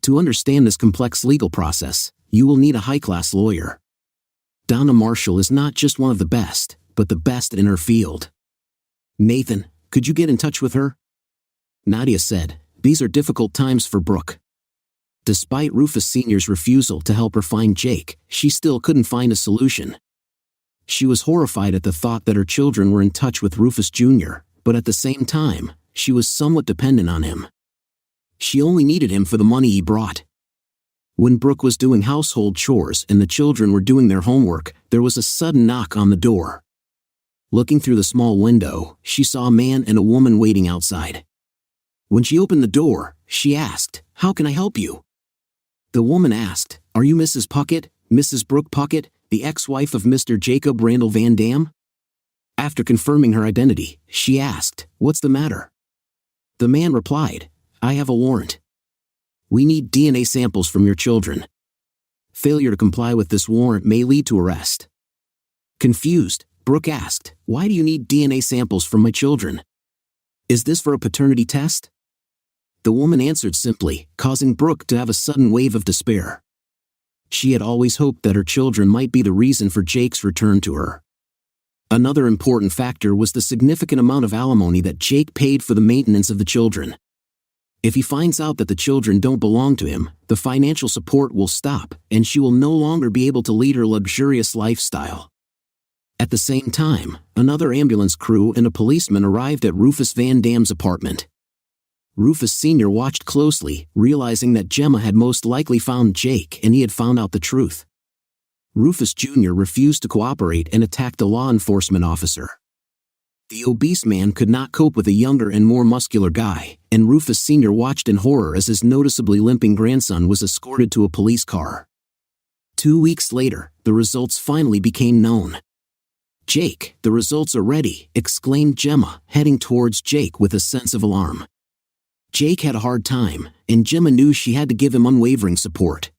To understand this complex legal process, you will need a high-class lawyer. Donna Marshall is not just one of the best, but the best in her field. Nathan, Could you get in touch with her? Nadia said, "These are difficult times for Brooke." Despite Rufus Sr.'s refusal to help her find Jake, she still couldn't find a solution. She was horrified at the thought that her children were in touch with Rufus Jr., but at the same time, she was somewhat dependent on him. She only needed him for the money he brought. When Brooke was doing household chores and the children were doing their homework, there was a sudden knock on the door. Looking through the small window, she saw a man and a woman waiting outside. When she opened the door, she asked, "How can I help you?" The woman asked, "Are you Mrs. Puckett, Mrs. Brooke Puckett, the ex-wife of Mr. Jacob Randall Van Dam?" After confirming her identity, she asked, "What's the matter?" The man replied, "I have a warrant. We need DNA samples from your children. Failure to comply with this warrant may lead to arrest." Confused, Brooke asked, "Why do you need DNA samples from my children? Is this for a paternity test?" The woman answered simply, causing Brooke to have a sudden wave of despair. She had always hoped that her children might be the reason for Jake's return to her. Another important factor was the significant amount of alimony that Jake paid for the maintenance of the children. If he finds out that the children don't belong to him, the financial support will stop, and she will no longer be able to lead her luxurious lifestyle. At the same time, another ambulance crew and a policeman arrived at Rufus Van Dam's apartment. Rufus Sr. watched closely, realizing that Gemma had most likely found Jake and he had found out the truth. Rufus Jr. refused to cooperate and attacked a law enforcement officer. The obese man could not cope with a younger and more muscular guy, and Rufus Sr. watched in horror as his noticeably limping grandson was escorted to a police car. 2 weeks later, the results finally became known. "Jake, the results are ready," exclaimed Gemma, heading towards Jake with a sense of alarm. Jake had a hard time, and Gemma knew she had to give him unwavering support.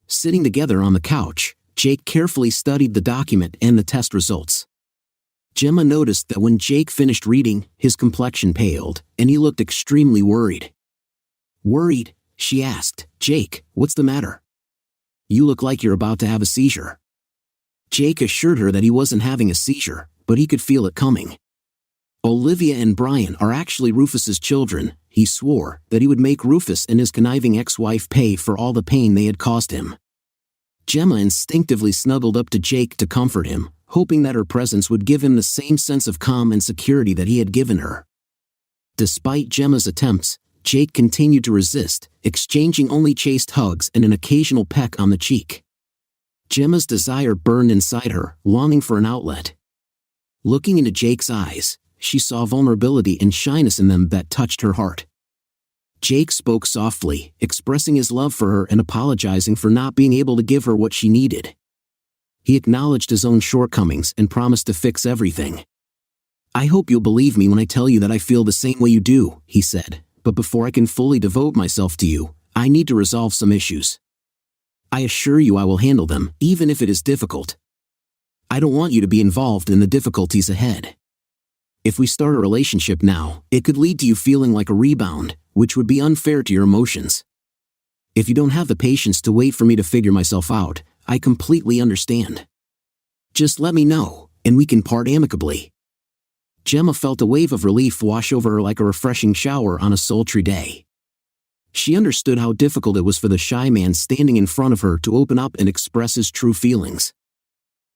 Sitting together on the couch, Jake carefully studied the document and the test results. Gemma noticed that when Jake finished reading, his complexion paled, and he looked extremely worried. "Worried?" she asked. "Jake, what's the matter? You look like you're about to have a seizure." Jake assured her that he wasn't having a seizure, but he could feel it coming. "Olivia and Brian are actually Rufus's children," he swore, that he would make Rufus and his conniving ex-wife pay for all the pain they had caused him. Gemma instinctively snuggled up to Jake to comfort him, hoping that her presence would give him the same sense of calm and security that he had given her. Despite Gemma's attempts, Jake continued to resist, exchanging only chaste hugs and an occasional peck on the cheek. Gemma's desire burned inside her, longing for an outlet. Looking into Jake's eyes, she saw vulnerability and shyness in them that touched her heart. Jake spoke softly, expressing his love for her and apologizing for not being able to give her what she needed. He acknowledged his own shortcomings and promised to fix everything. "I hope you'll believe me when I tell you that I feel the same way you do," he said, "but before I can fully devote myself to you, I need to resolve some issues. I assure you I will handle them, even if it is difficult. I don't want you to be involved in the difficulties ahead. If we start a relationship now, it could lead to you feeling like a rebound, which would be unfair to your emotions. If you don't have the patience to wait for me to figure myself out, I completely understand. Just let me know, and we can part amicably." Gemma felt a wave of relief wash over her like a refreshing shower on a sultry day. She understood how difficult it was for the shy man standing in front of her to open up and express his true feelings.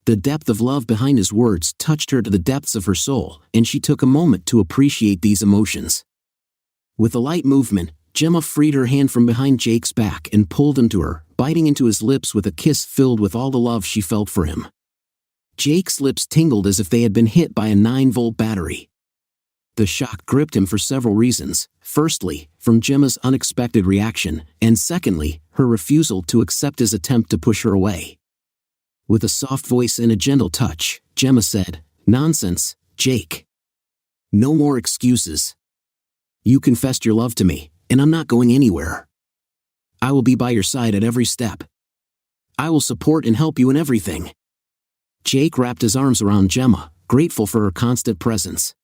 The depth of love behind his words touched her to the depths of her soul, and she took a moment to appreciate these emotions. With a light movement, Gemma freed her hand from behind Jake's back and pulled him to her, biting into his lips with a kiss filled with all the love she felt for him. Jake's lips tingled as if they had been hit by a 9-volt battery. The shock gripped him for several reasons. Firstly, from Gemma's unexpected reaction, and secondly, her refusal to accept his attempt to push her away. With a soft voice and a gentle touch, Gemma said, "Nonsense, Jake. No more excuses. You confessed your love to me, and I'm not going anywhere. I will be by your side at every step. I will support and help you in everything." Jake wrapped his arms around Gemma, grateful for her constant presence.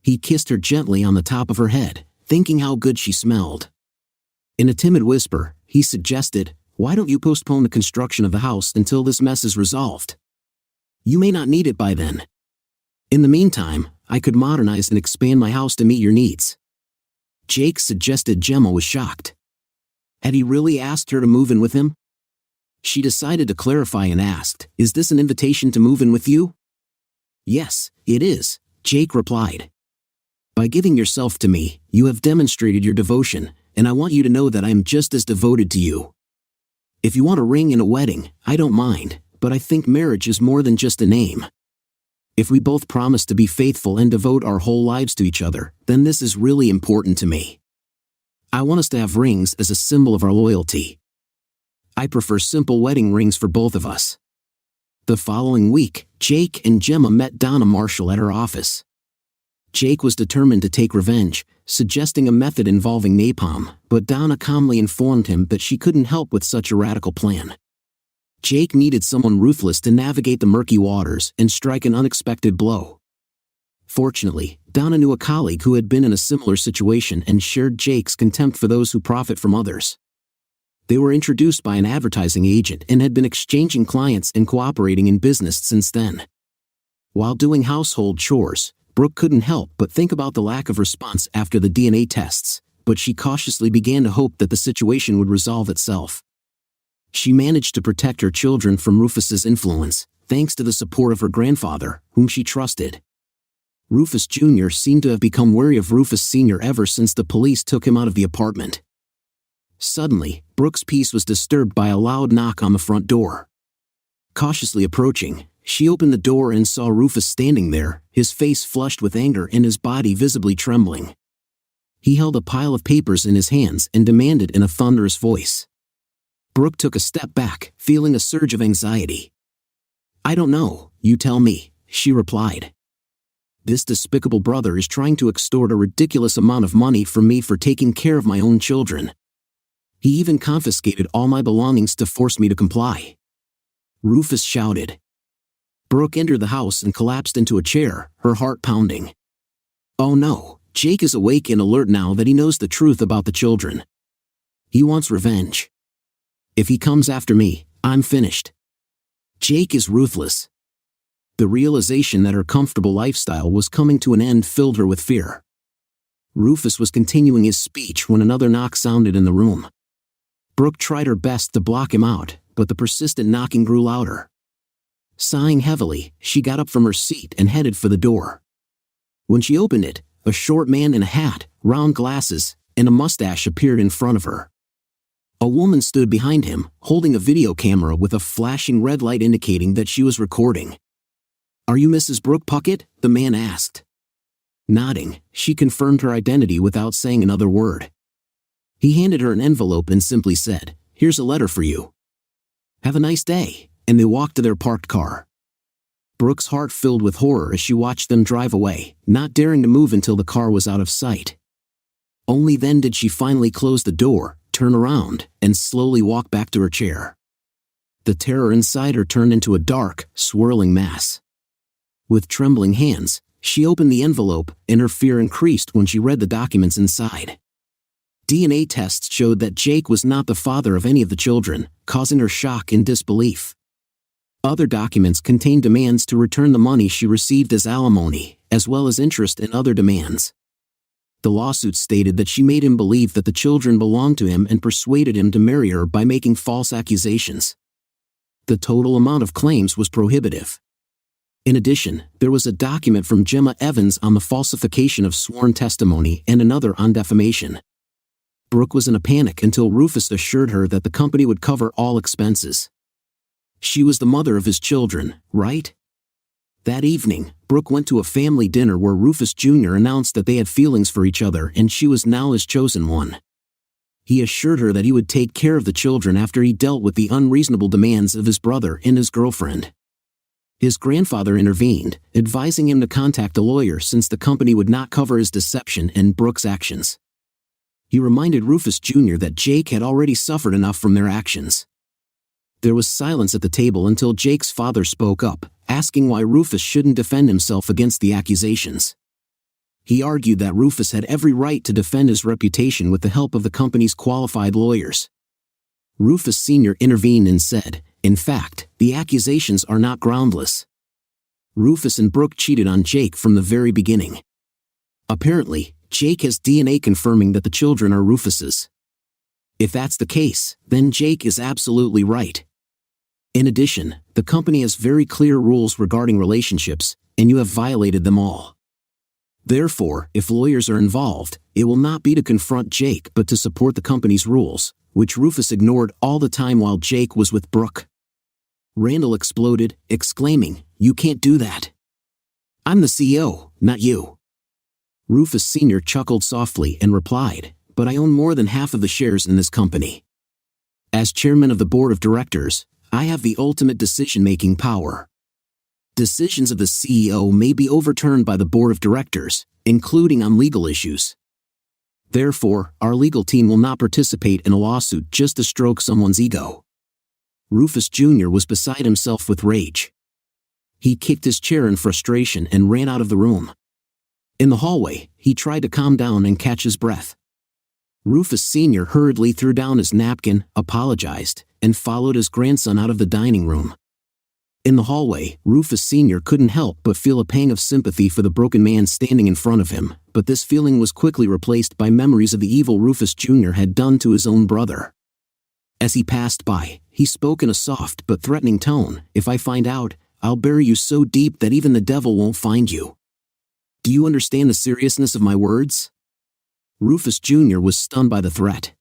He kissed her gently on the top of her head, thinking how good she smelled. In a timid whisper, he suggested, "Why don't you postpone the construction of the house until this mess is resolved? You may not need it by then. In the meantime, I could modernize and expand my house to meet your needs." Jake suggested. Gemma was shocked. Had he really asked her to move in with him? She decided to clarify and asked, "Is this an invitation to move in with you?" "Yes, it is," Jake replied. "By giving yourself to me, you have demonstrated your devotion, and I want you to know that I am just as devoted to you. If you want a ring and a wedding, I don't mind, but I think marriage is more than just a name. If we both promise to be faithful and devote our whole lives to each other, then this is really important to me. I want us to have rings as a symbol of our loyalty. I prefer simple wedding rings for both of us." The following week, Jake and Gemma met Donna Marshall at her office. Jake was determined to take revenge, suggesting a method involving napalm, but Donna calmly informed him that she couldn't help with such a radical plan. Jake needed someone ruthless to navigate the murky waters and strike an unexpected blow. Fortunately, Donna knew a colleague who had been in a similar situation and shared Jake's contempt for those who profit from others. They were introduced by an advertising agent and had been exchanging clients and cooperating in business since then. While doing household chores, Brooke couldn't help but think about the lack of response after the DNA tests, but she cautiously began to hope that the situation would resolve itself. She managed to protect her children from Rufus's influence, thanks to the support of her grandfather, whom she trusted. Rufus Jr. seemed to have become wary of Rufus Sr. ever since the police took him out of the apartment. Suddenly, Brooke's peace was disturbed by a loud knock on the front door. Cautiously approaching, she opened the door and saw Rufus standing there, his face flushed with anger and his body visibly trembling. He held a pile of papers in his hands and demanded in a thunderous voice. Brooke took a step back, feeling a surge of anxiety. "I don't know, you tell me," she replied. "This despicable brother is trying to extort a ridiculous amount of money from me for taking care of my own children. He even confiscated all my belongings to force me to comply," Rufus shouted. Brooke entered the house and collapsed into a chair, her heart pounding. Oh no, Jake is awake and alert now that he knows the truth about the children. He wants revenge. If he comes after me, I'm finished. Jake is ruthless. The realization that her comfortable lifestyle was coming to an end filled her with fear. Rufus was continuing his speech when another knock sounded in the room. Brooke tried her best to block him out, but the persistent knocking grew louder. Sighing heavily, she got up from her seat and headed for the door. When she opened it, a short man in a hat, round glasses, and a mustache appeared in front of her. A woman stood behind him, holding a video camera with a flashing red light indicating that she was recording. "Are you Mrs. Brooke Puckett?" the man asked. Nodding, she confirmed her identity without saying another word. He handed her an envelope and simply said, "Here's a letter for you. Have a nice day," and they walked to their parked car. Brooke's heart filled with horror as she watched them drive away, not daring to move until the car was out of sight. Only then did she finally close the door, turn around, and slowly walk back to her chair. The terror inside her turned into a dark, swirling mass. With trembling hands, she opened the envelope, and her fear increased when she read the documents inside. DNA tests showed that Jake was not the father of any of the children, causing her shock and disbelief. Other documents contained demands to return the money she received as alimony, as well as interest and other demands. The lawsuit stated that she made him believe that the children belonged to him and persuaded him to marry her by making false accusations. The total amount of claims was prohibitive. In addition, there was a document from Gemma Evans on the falsification of sworn testimony and another on defamation. Brooke was in a panic until Rufus assured her that the company would cover all expenses. She was the mother of his children, right? That evening, Brooke went to a family dinner where Rufus Jr. announced that they had feelings for each other and she was now his chosen one. He assured her that he would take care of the children after he dealt with the unreasonable demands of his brother and his girlfriend. His grandfather intervened, advising him to contact a lawyer since the company would not cover his deception and Brooke's actions. He reminded Rufus Jr. that Jake had already suffered enough from their actions. There was silence at the table until Jake's father spoke up, asking why Rufus shouldn't defend himself against the accusations. He argued that Rufus had every right to defend his reputation with the help of the company's qualified lawyers. Rufus Sr. intervened and said, "In fact, the accusations are not groundless. Rufus and Brooke cheated on Jake from the very beginning. Apparently, Jake has DNA confirming that the children are Rufus's. If that's the case, then Jake is absolutely right. In addition, the company has very clear rules regarding relationships, and you have violated them all. Therefore, if lawyers are involved, it will not be to confront Jake but to support the company's rules, which Rufus ignored all the time while Jake was with Brooke. Randall exploded, exclaiming, "You can't do that. I'm the CEO, not you." Rufus Sr. chuckled softly and replied, "But I own more than half of the shares in this company. As chairman of the board of directors, I have the ultimate decision-making power. Decisions of the CEO may be overturned by the board of directors, including on legal issues. Therefore, our legal team will not participate in a lawsuit just to stroke someone's ego." Rufus Jr. was beside himself with rage. He kicked his chair in frustration and ran out of the room. In the hallway, he tried to calm down and catch his breath. Rufus Sr. hurriedly threw down his napkin, apologized, and followed his grandson out of the dining room. In the hallway, Rufus Sr. couldn't help but feel a pang of sympathy for the broken man standing in front of him, but this feeling was quickly replaced by memories of the evil Rufus Jr. had done to his own brother. As he passed by, he spoke in a soft but threatening tone, "If I find out, I'll bury you so deep that even the devil won't find you. Do you understand the seriousness of my words?" Rufus Jr. was stunned by the threat.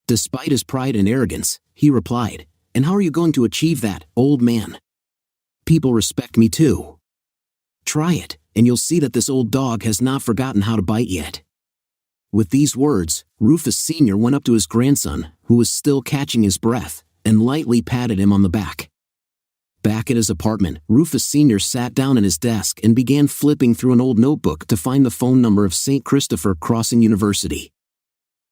Despite his pride and arrogance, he replied, "And how are you going to achieve that, old man? People respect me too. Try it, and you'll see that this old dog has not forgotten how to bite yet." With these words, Rufus Sr. went up to his grandson, who was still catching his breath, and lightly patted him on the back. Back at his apartment, Rufus Sr. sat down at his desk and began flipping through an old notebook to find the phone number of St. Christopher Crossing University.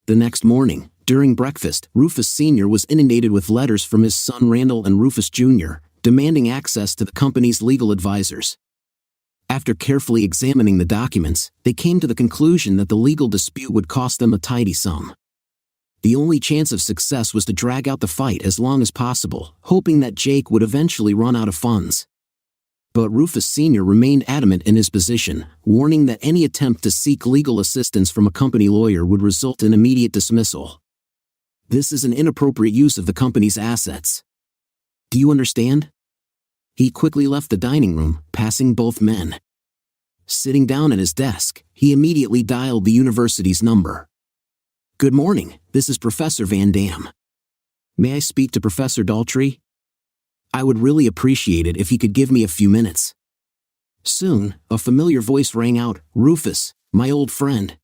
The next morning, during breakfast, Rufus Sr. was inundated with letters from his son Randall and Rufus Jr., demanding access to the company's legal advisors. After carefully examining the documents, they came to the conclusion that the legal dispute would cost them a tidy sum. The only chance of success was to drag out the fight as long as possible, hoping that Jake would eventually run out of funds. But Rufus Sr. remained adamant in his position, warning that any attempt to seek legal assistance from a company lawyer would result in immediate dismissal. "This is an inappropriate use of the company's assets. Do you understand?" He quickly left the dining room, passing both men. Sitting down at his desk, he immediately dialed the university's number. "Good morning, this is Professor Van Dam. May I speak to Professor Daltrey? I would really appreciate it if he could give me a few minutes." Soon, a familiar voice rang out, "Rufus, my old friend.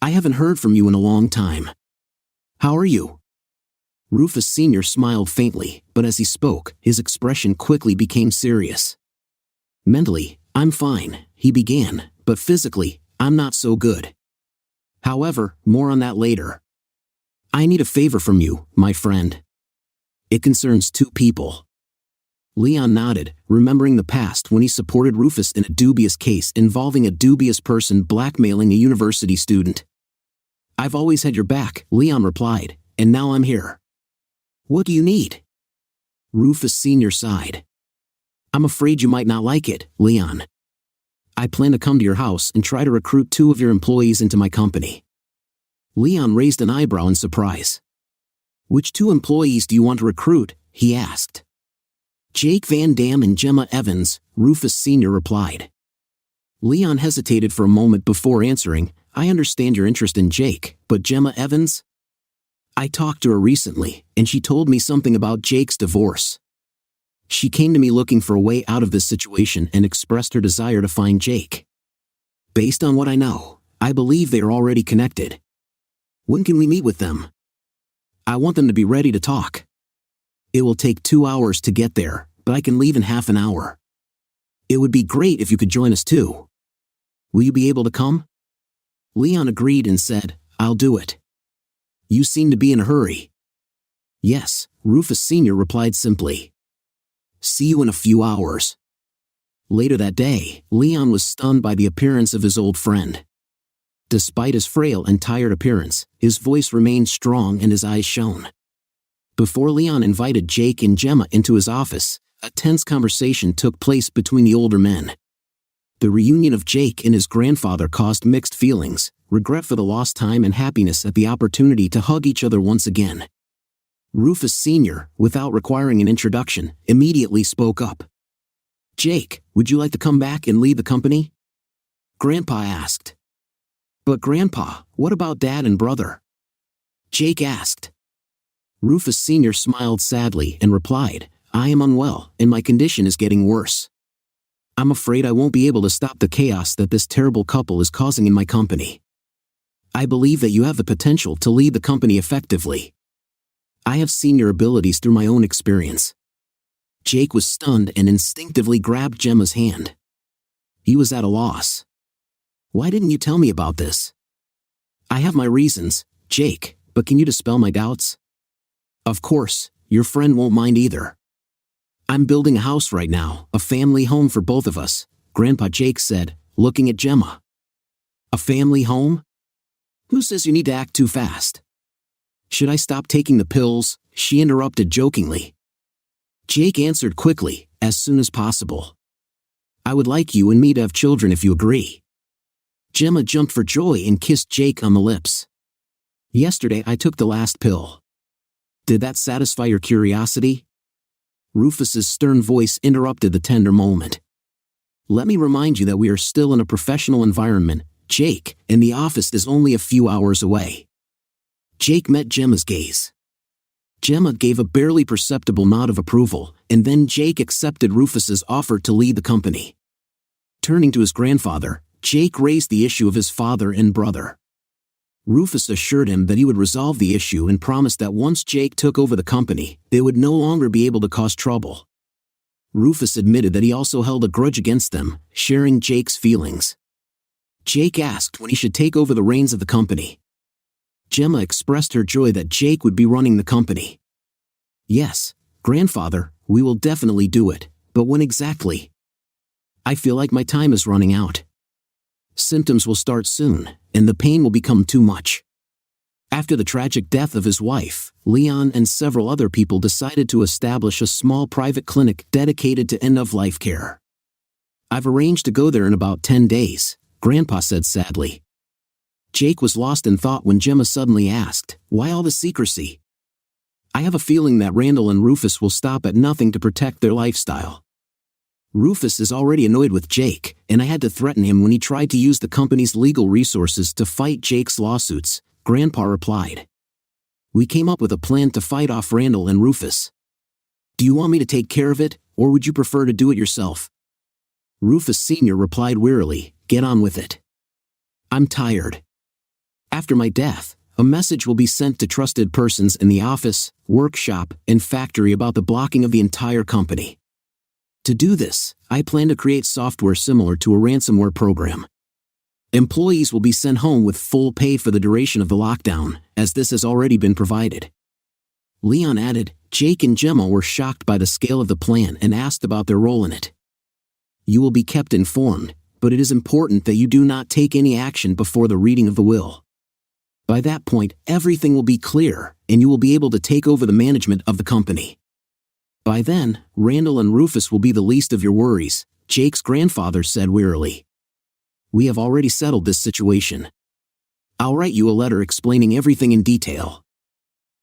I haven't heard from you in a long time. How are you?" Rufus Sr. smiled faintly, but as he spoke, his expression quickly became serious. "Mentally, I'm fine," he began, "but physically, I'm not so good. However, more on that later. I need a favor from you, my friend. It concerns two people." Leon nodded, remembering the past when he supported Rufus in a dubious case involving a dubious person blackmailing a university student. "I've always had your back," Leon replied, "and now I'm here." "What do you need?" Rufus Sr. sighed. "I'm afraid you might not like it, Leon. I plan to come to your house and try to recruit 2 of your employees into my company." Leon raised an eyebrow in surprise. "Which 2 employees do you want to recruit?" he asked. "Jake Van Dam and Gemma Evans," Rufus Sr. replied. Leon hesitated for a moment before answering, "I understand your interest in Jake, but Gemma Evans? I talked to her recently, and she told me something about Jake's divorce. She came to me looking for a way out of this situation and expressed her desire to find Jake. Based on what I know, I believe they are already connected. When can we meet with them? I want them to be ready to talk. It will take 2 hours to get there, but I can leave in half an hour. It would be great if you could join us too. Will you be able to come?" Leon agreed and said, "I'll do it." "You seem to be in a hurry." "Yes," Rufus Sr. replied simply. "See you in a few hours." Later that day, Leon was stunned by the appearance of his old friend. Despite his frail and tired appearance, his voice remained strong and his eyes shone. Before Leon invited Jake and Gemma into his office, a tense conversation took place between the older men. The reunion of Jake and his grandfather caused mixed feelings, regret for the lost time and happiness at the opportunity to hug each other once again. Rufus Sr., without requiring an introduction, immediately spoke up. "Jake, would you like to come back and lead the company?" Grandpa asked. "But Grandpa, what about Dad and brother?" Jake asked. Rufus Sr. smiled sadly and replied, "I am unwell, and my condition is getting worse. I'm afraid I won't be able to stop the chaos that this terrible couple is causing in my company. I believe that you have the potential to lead the company effectively. I have seen your abilities through my own experience." Jake was stunned and instinctively grabbed Gemma's hand. He was at a loss. "Why didn't you tell me about this?" "I have my reasons, Jake, but can you dispel my doubts?" "Of course, your friend won't mind either. I'm building a house right now, a family home for both of us," Grandpa Jake said, looking at Gemma. "A family home? Who says you need to act too fast?" "Should I stop taking the pills?" she interrupted jokingly. Jake answered quickly, "As soon as possible. I would like you and me to have children if you agree." Gemma jumped for joy and kissed Jake on the lips. "Yesterday I took the last pill. Did that satisfy your curiosity?" Rufus's stern voice interrupted the tender moment. "Let me remind you that we are still in a professional environment, Jake, and the office is only a few hours away." Jake met Gemma's gaze. Gemma gave a barely perceptible nod of approval, and then Jake accepted Rufus's offer to lead the company. Turning to his grandfather, Jake raised the issue of his father and brother. Rufus assured him that he would resolve the issue and promised that once Jake took over the company, they would no longer be able to cause trouble. Rufus admitted that he also held a grudge against them, sharing Jake's feelings. Jake asked when he should take over the reins of the company. Gemma expressed her joy that Jake would be running the company. "Yes, Grandfather, we will definitely do it, but when exactly? I feel like my time is running out. Symptoms will start soon, and the pain will become too much." After the tragic death of his wife, Leon and several other people decided to establish a small private clinic dedicated to end-of-life care. "I've arranged to go there in about 10 days, Grandpa said sadly. Jake was lost in thought when Gemma suddenly asked, "Why all the secrecy?" "I have a feeling that Randall and Rufus will stop at nothing to protect their lifestyle. Rufus is already annoyed with Jake, and I had to threaten him when he tried to use the company's legal resources to fight Jake's lawsuits," Grandpa replied. "We came up with a plan to fight off Randall and Rufus. Do you want me to take care of it, or would you prefer to do it yourself?" Rufus Sr. replied wearily, "Get on with it. I'm tired. After my death, a message will be sent to trusted persons in the office, workshop, and factory about the blocking of the entire company. To do this, I plan to create software similar to a ransomware program. Employees will be sent home with full pay for the duration of the lockdown, as this has already been provided." Leon added, Jake and Gemma were shocked by the scale of the plan and asked about their role in it. "You will be kept informed, but it is important that you do not take any action before the reading of the will. By that point, everything will be clear, and you will be able to take over the management of the company. By then, Randall and Rufus will be the least of your worries," Jake's grandfather said wearily. "We have already settled this situation. I'll write you a letter explaining everything in detail.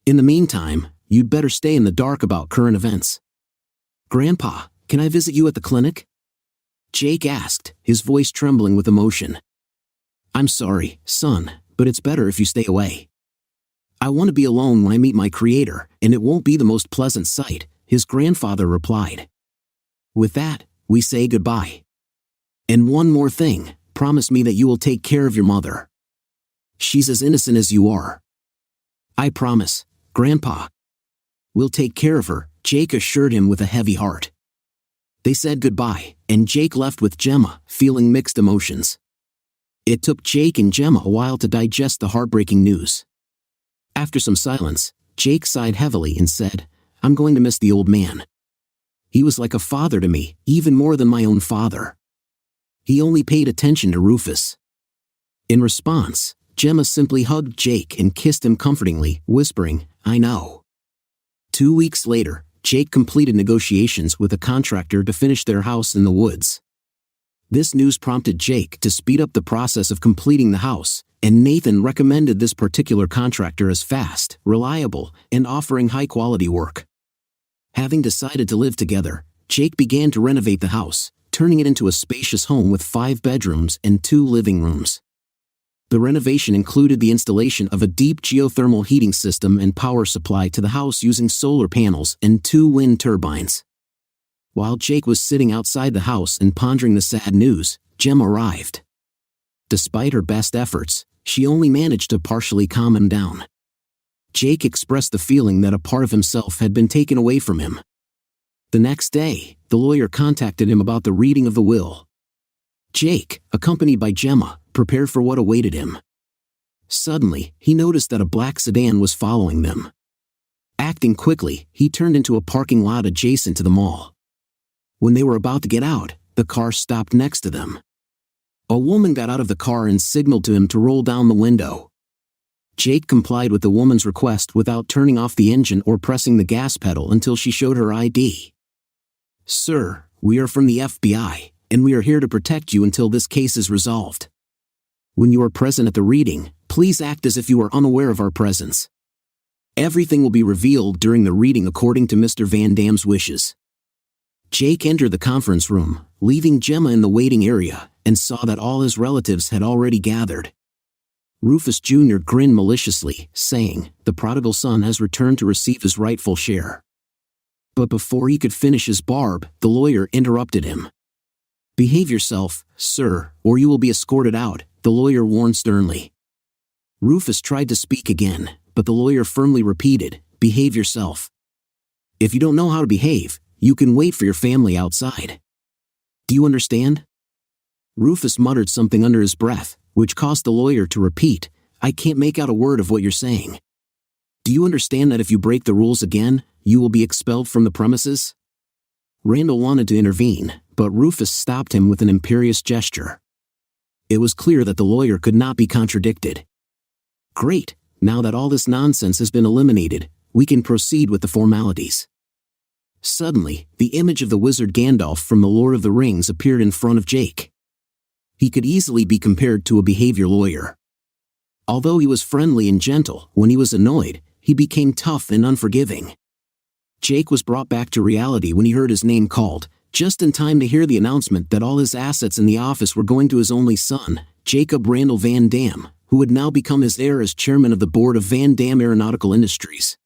In the meantime, you'd better stay in the dark about current events." "Grandpa, can I visit you at the clinic?" Jake asked, his voice trembling with emotion. "I'm sorry, son, but it's better if you stay away. I want to be alone when I meet my creator, and it won't be the most pleasant sight," his grandfather replied. "With that, we say goodbye. And one more thing, promise me that you will take care of your mother. She's as innocent as you are." "I promise, Grandpa. We'll take care of her," Jake assured him with a heavy heart. They said goodbye, and Jake left with Gemma, feeling mixed emotions. It took Jake and Gemma a while to digest the heartbreaking news. After some silence, Jake sighed heavily and said, "I'm going to miss the old man. He was like a father to me, even more than my own father. He only paid attention to Rufus." In response, Gemma simply hugged Jake and kissed him comfortingly, whispering, "I know." 2 weeks later, Jake completed negotiations with a contractor to finish their house in the woods. This news prompted Jake to speed up the process of completing the house, and Nathan recommended this particular contractor as fast, reliable, and offering high-quality work. Having decided to live together, Jake began to renovate the house, turning it into a spacious home with 5 bedrooms and 2 living rooms. The renovation included the installation of a deep geothermal heating system and power supply to the house using solar panels and 2 wind turbines. While Jake was sitting outside the house and pondering the sad news, Gemma arrived. Despite her best efforts, she only managed to partially calm him down. Jake expressed the feeling that a part of himself had been taken away from him. The next day, the lawyer contacted him about the reading of the will. Jake, accompanied by Gemma, prepared for what awaited him. Suddenly, he noticed that a black sedan was following them. Acting quickly, he turned into a parking lot adjacent to the mall. When they were about to get out, the car stopped next to them. A woman got out of the car and signaled to him to roll down the window. Jake complied with the woman's request without turning off the engine or pressing the gas pedal until she showed her ID. "Sir, we are from the FBI, and we are here to protect you until this case is resolved. When you are present at the reading, please act as if you are unaware of our presence. Everything will be revealed during the reading according to Mr. Van Dam's wishes." Jake entered the conference room, leaving Gemma in the waiting area, and saw that all his relatives had already gathered. Rufus Jr. grinned maliciously, saying, "The prodigal son has returned to receive his rightful share." But before he could finish his barb, the lawyer interrupted him. "Behave yourself, sir, or you will be escorted out," the lawyer warned sternly. Rufus tried to speak again, but the lawyer firmly repeated, "Behave yourself. If you don't know how to behave, you can wait for your family outside. Do you understand?" Rufus muttered something under his breath, which caused the lawyer to repeat, "I can't make out a word of what you're saying. Do you understand that if you break the rules again, you will be expelled from the premises?" Randall wanted to intervene, but Rufus stopped him with an imperious gesture. It was clear that the lawyer could not be contradicted. "Great, now that all this nonsense has been eliminated, we can proceed with the formalities." Suddenly, the image of the wizard Gandalf from The Lord of the Rings appeared in front of Jake. He could easily be compared to a behavior lawyer. Although he was friendly and gentle, when he was annoyed, he became tough and unforgiving. Jake was brought back to reality when he heard his name called, just in time to hear the announcement that all his assets in the office were going to his only son, Jacob Randall Van Dam, who would now become his heir as chairman of the board of Van Dam Aeronautical Industries.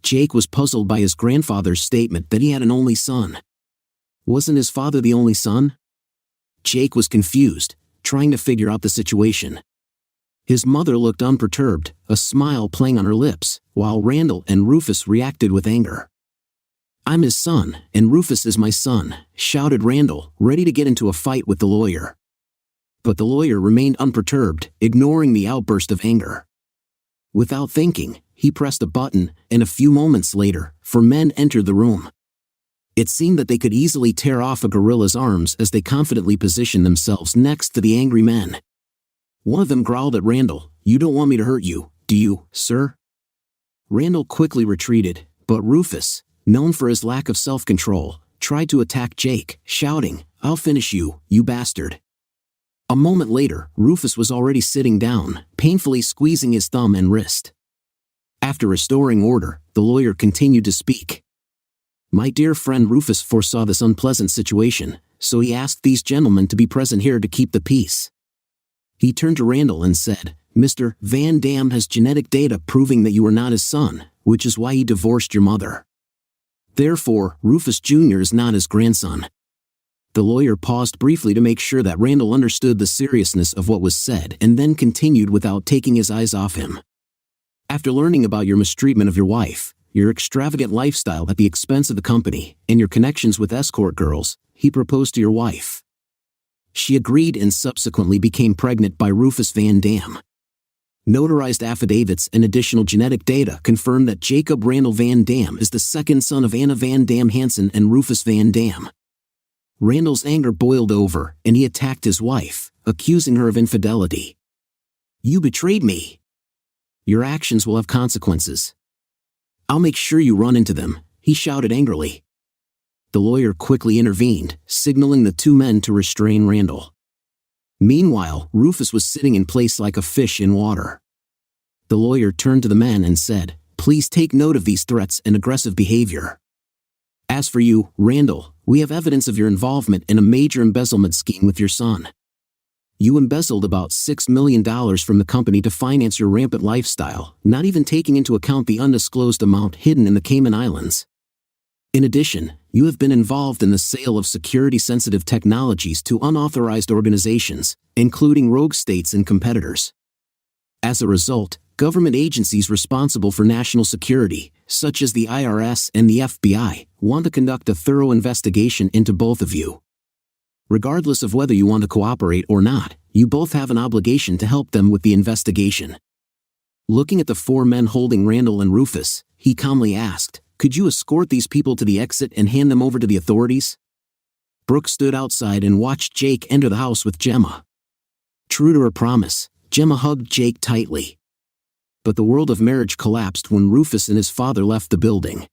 Jake was puzzled by his grandfather's statement that he had an only son. Wasn't his father the only son? Jake was confused, trying to figure out the situation. His mother looked unperturbed, a smile playing on her lips, while Randall and Rufus reacted with anger. "I'm his son, and Rufus is my son," shouted Randall, ready to get into a fight with the lawyer. But the lawyer remained unperturbed, ignoring the outburst of anger. Without thinking, he pressed a button, and a few moments later, 4 men entered the room. It seemed that they could easily tear off a gorilla's arms as they confidently positioned themselves next to the angry men. One of them growled at Randall, "You don't want me to hurt you, do you, sir?" Randall quickly retreated, but Rufus, known for his lack of self-control, tried to attack Jake, shouting, "I'll finish you, you bastard." A moment later, Rufus was already sitting down, painfully squeezing his thumb and wrist. After restoring order, the lawyer continued to speak. "My dear friend Rufus foresaw this unpleasant situation, so he asked these gentlemen to be present here to keep the peace." He turned to Randall and said, "Mr. Van Dam has genetic data proving that you are not his son, which is why he divorced your mother. Therefore, Rufus Jr. is not his grandson." The lawyer paused briefly to make sure that Randall understood the seriousness of what was said and then continued without taking his eyes off him. "After learning about your mistreatment of your wife, your extravagant lifestyle at the expense of the company, and your connections with escort girls, he proposed to your wife. She agreed and subsequently became pregnant by Rufus Van Dam. Notarized affidavits and additional genetic data confirm that Jacob Randall Van Dam is the second son of Anna Van Dam Hansen and Rufus Van Dam." Randall's anger boiled over, and he attacked his wife, accusing her of infidelity. "You betrayed me. Your actions will have consequences. I'll make sure you run into them," he shouted angrily. The lawyer quickly intervened, signaling the two men to restrain Randall. Meanwhile, Rufus was sitting in place like a fish in water. The lawyer turned to the men and said, "Please take note of these threats and aggressive behavior. As for you, Randall, we have evidence of your involvement in a major embezzlement scheme with your son. You embezzled about $6 million from the company to finance your rampant lifestyle, not even taking into account the undisclosed amount hidden in the Cayman Islands. In addition, you have been involved in the sale of security-sensitive technologies to unauthorized organizations, including rogue states and competitors. As a result, government agencies responsible for national security, such as the IRS and the FBI, want to conduct a thorough investigation into both of you. Regardless of whether you want to cooperate or not, you both have an obligation to help them with the investigation." Looking at the four men holding Randall and Rufus, he calmly asked, "Could you escort these people to the exit and hand them over to the authorities?" Brooke stood outside and watched Jake enter the house with Gemma. True to her promise, Gemma hugged Jake tightly. But the world of marriage collapsed when Rufus and his father left the building.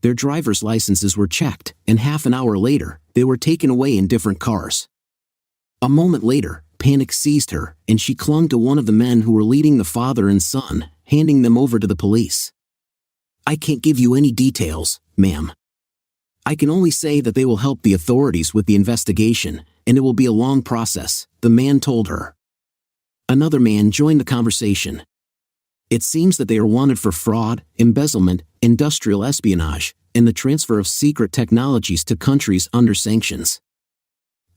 Their driver's licenses were checked, and half an hour later, they were taken away in different cars. A moment later, panic seized her, and she clung to one of the men who were leading the father and son, handing them over to the police. "I can't give you any details, ma'am. I can only say that they will help the authorities with the investigation, and it will be a long process," the man told her. Another man joined the conversation. "It seems that they are wanted for fraud, embezzlement, industrial espionage, and the transfer of secret technologies to countries under sanctions.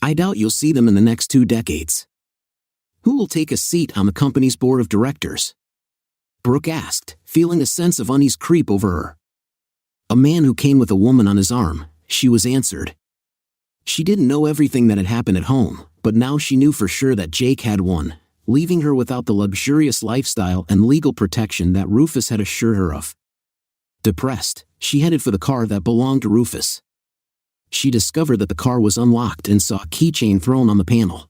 I doubt you'll see them in the next 2 decades. Who will take a seat on the company's board of directors?" Brooke asked, feeling a sense of unease creep over her. "A man who came with a woman on his arm," she was answered. She didn't know everything that had happened at home, but now she knew for sure that Jake had one, leaving her without the luxurious lifestyle and legal protection that Rufus had assured her of. Depressed, she headed for the car that belonged to Rufus. She discovered that the car was unlocked and saw a keychain thrown on the panel.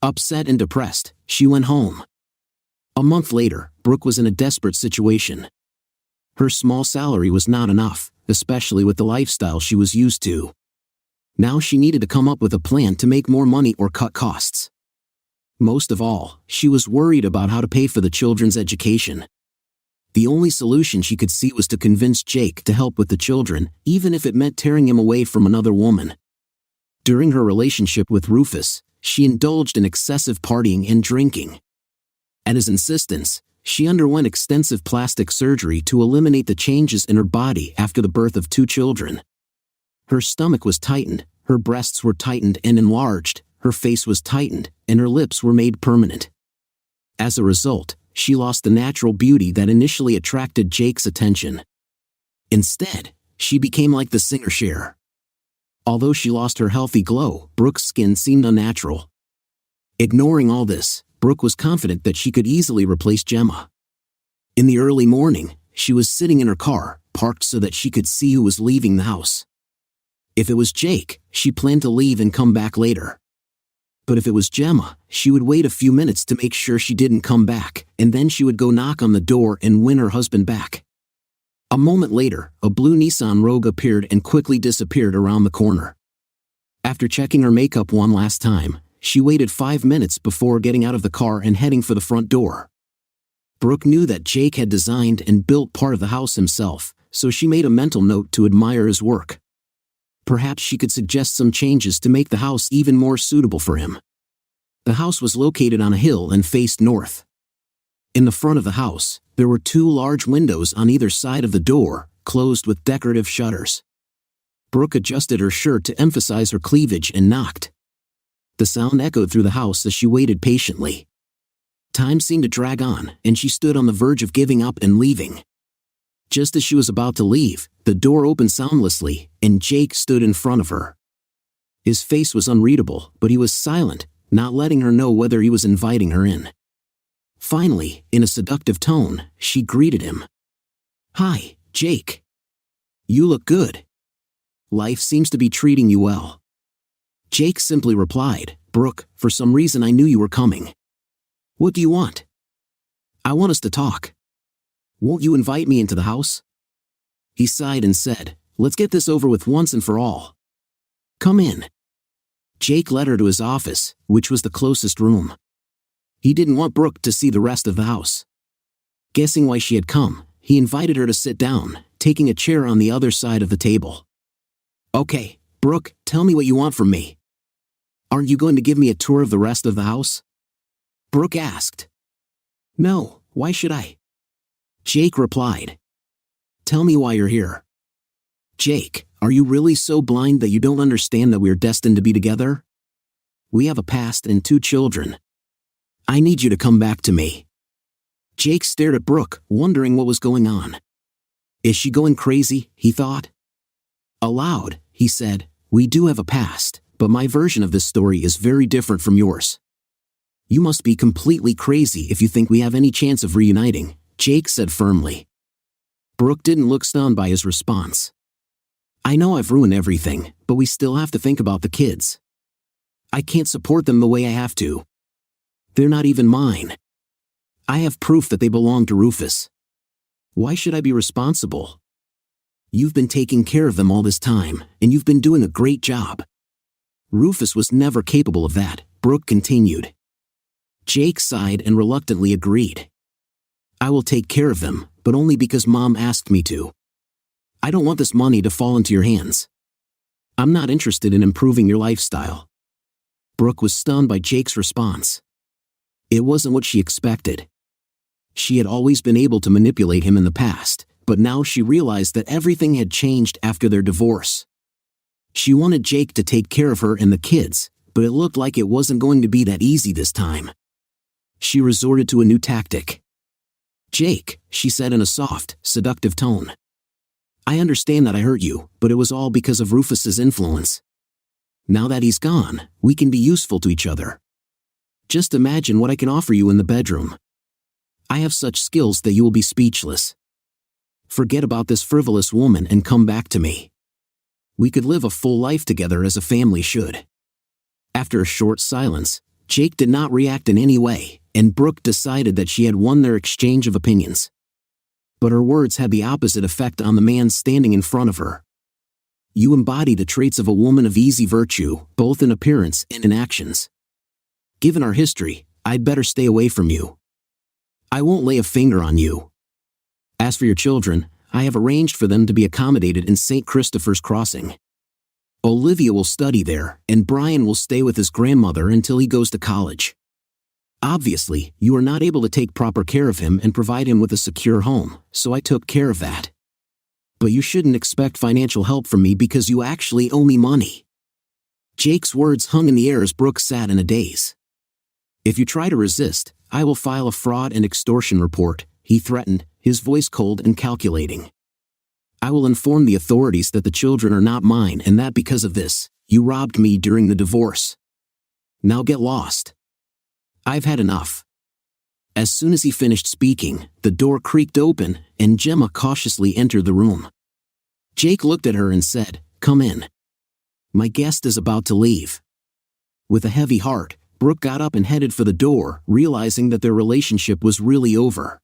Upset and depressed, she went home. A month later, Brooke was in a desperate situation. Her small salary was not enough, especially with the lifestyle she was used to. Now she needed to come up with a plan to make more money or cut costs. Most of all, she was worried about how to pay for the children's education. The only solution she could see was to convince Jake to help with the children, even if it meant tearing him away from another woman. During her relationship with Rufus, she indulged in excessive partying and drinking. At his insistence, she underwent extensive plastic surgery to eliminate the changes in her body after the birth of 2 children. Her stomach was tightened, her breasts were tightened and enlarged, her face was tightened, and her lips were made permanent. As a result, she lost the natural beauty that initially attracted Jake's attention. Instead, she became like the singer Cher. Although she lost her healthy glow, Brooke's skin seemed unnatural. Ignoring all this, Brooke was confident that she could easily replace Gemma. In the early morning, she was sitting in her car, parked so that she could see who was leaving the house. If it was Jake, she planned to leave and come back later. But if it was Gemma, she would wait a few minutes to make sure she didn't come back, and then she would go knock on the door and win her husband back. A moment later, a blue Nissan Rogue appeared and quickly disappeared around the corner. After checking her makeup one last time, she waited 5 minutes before getting out of the car and heading for the front door. Brooke knew that Jake had designed and built part of the house himself, so she made a mental note to admire his work. Perhaps she could suggest some changes to make the house even more suitable for him. The house was located on a hill and faced north. In the front of the house, there were 2 large windows on either side of the door, closed with decorative shutters. Brooke adjusted her shirt to emphasize her cleavage and knocked. The sound echoed through the house as she waited patiently. Time seemed to drag on, and she stood on the verge of giving up and leaving. Just as she was about to leave, the door opened soundlessly, and Jake stood in front of her. His face was unreadable, but he was silent, not letting her know whether he was inviting her in. Finally, in a seductive tone, she greeted him. "Hi, Jake. You look good. Life seems to be treating you well." Jake simply replied, "Brooke, for some reason I knew you were coming. What do you want?" "I want us to talk. Won't you invite me into the house?" He sighed and said, "Let's get this over with once and for all. Come in." Jake led her to his office, which was the closest room. He didn't want Brooke to see the rest of the house. Guessing why she had come, he invited her to sit down, taking a chair on the other side of the table. "Okay, Brooke, tell me what you want from me. Aren't you going to give me a tour of the rest of the house?" Brooke asked. "No, why should I?" Jake replied. "Tell me why you're here." "Jake, are you really so blind that you don't understand that we are destined to be together? We have a past and 2 children. I need you to come back to me." Jake stared at Brooke, wondering what was going on. Is she going crazy, he thought. Aloud, he said, "We do have a past, but my version of this story is very different from yours." "You must be completely crazy if you think we have any chance of reuniting," Jake said firmly. Brooke didn't look stunned by his response. "I know I've ruined everything, but we still have to think about the kids. I can't support them the way I have to. They're not even mine. I have proof that they belong to Rufus. Why should I be responsible? You've been taking care of them all this time, and you've been doing a great job." "Rufus was never capable of that," Brooke continued. Jake sighed and reluctantly agreed. "I will take care of them, but only because Mom asked me to. I don't want this money to fall into your hands. I'm not interested in improving your lifestyle." Brooke was stunned by Jake's response. It wasn't what she expected. She had always been able to manipulate him in the past, but now she realized that everything had changed after their divorce. She wanted Jake to take care of her and the kids, but it looked like it wasn't going to be that easy this time. She resorted to a new tactic. "Jake," she said in a soft, seductive tone. "I understand that I hurt you, but it was all because of Rufus's influence. Now that he's gone, we can be useful to each other. Just imagine what I can offer you in the bedroom. I have such skills that you will be speechless. Forget about this frivolous woman and come back to me. We could live a full life together as a family should." After a short silence, Jake did not react in any way, and Brooke decided that she had won their exchange of opinions. But her words had the opposite effect on the man standing in front of her. "You embody the traits of a woman of easy virtue, both in appearance and in actions. Given our history, I'd better stay away from you. I won't lay a finger on you. As for your children, I have arranged for them to be accommodated in St. Christopher's Crossing. Olivia will study there, and Brian will stay with his grandmother until he goes to college. Obviously, you are not able to take proper care of him and provide him with a secure home, so I took care of that. But you shouldn't expect financial help from me because you actually owe me money." Jake's words hung in the air as Brooke sat in a daze. "If you try to resist, I will file a fraud and extortion report," he threatened, his voice cold and calculating. "I will inform the authorities that the children are not mine and that because of this, you robbed me during the divorce. Now get lost. I've had enough." As soon as he finished speaking, the door creaked open, and Gemma cautiously entered the room. Jake looked at her and said, "Come in. My guest is about to leave." With a heavy heart, Brooke got up and headed for the door, realizing that their relationship was really over.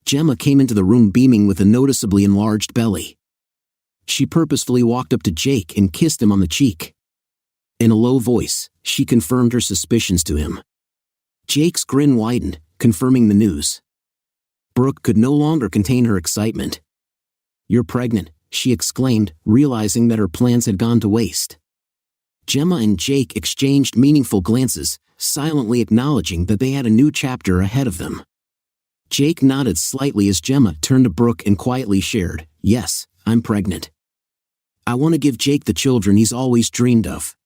Gemma came into the room beaming with a noticeably enlarged belly. She purposefully walked up to Jake and kissed him on the cheek. In a low voice, she confirmed her suspicions to him. Jake's grin widened, confirming the news. Brooke could no longer contain her excitement. "You're pregnant," she exclaimed, realizing that her plans had gone to waste. Gemma and Jake exchanged meaningful glances, silently acknowledging that they had a new chapter ahead of them. Jake nodded slightly as Gemma turned to Brooke and quietly shared, "Yes, I'm pregnant. I want to give Jake the children he's always dreamed of."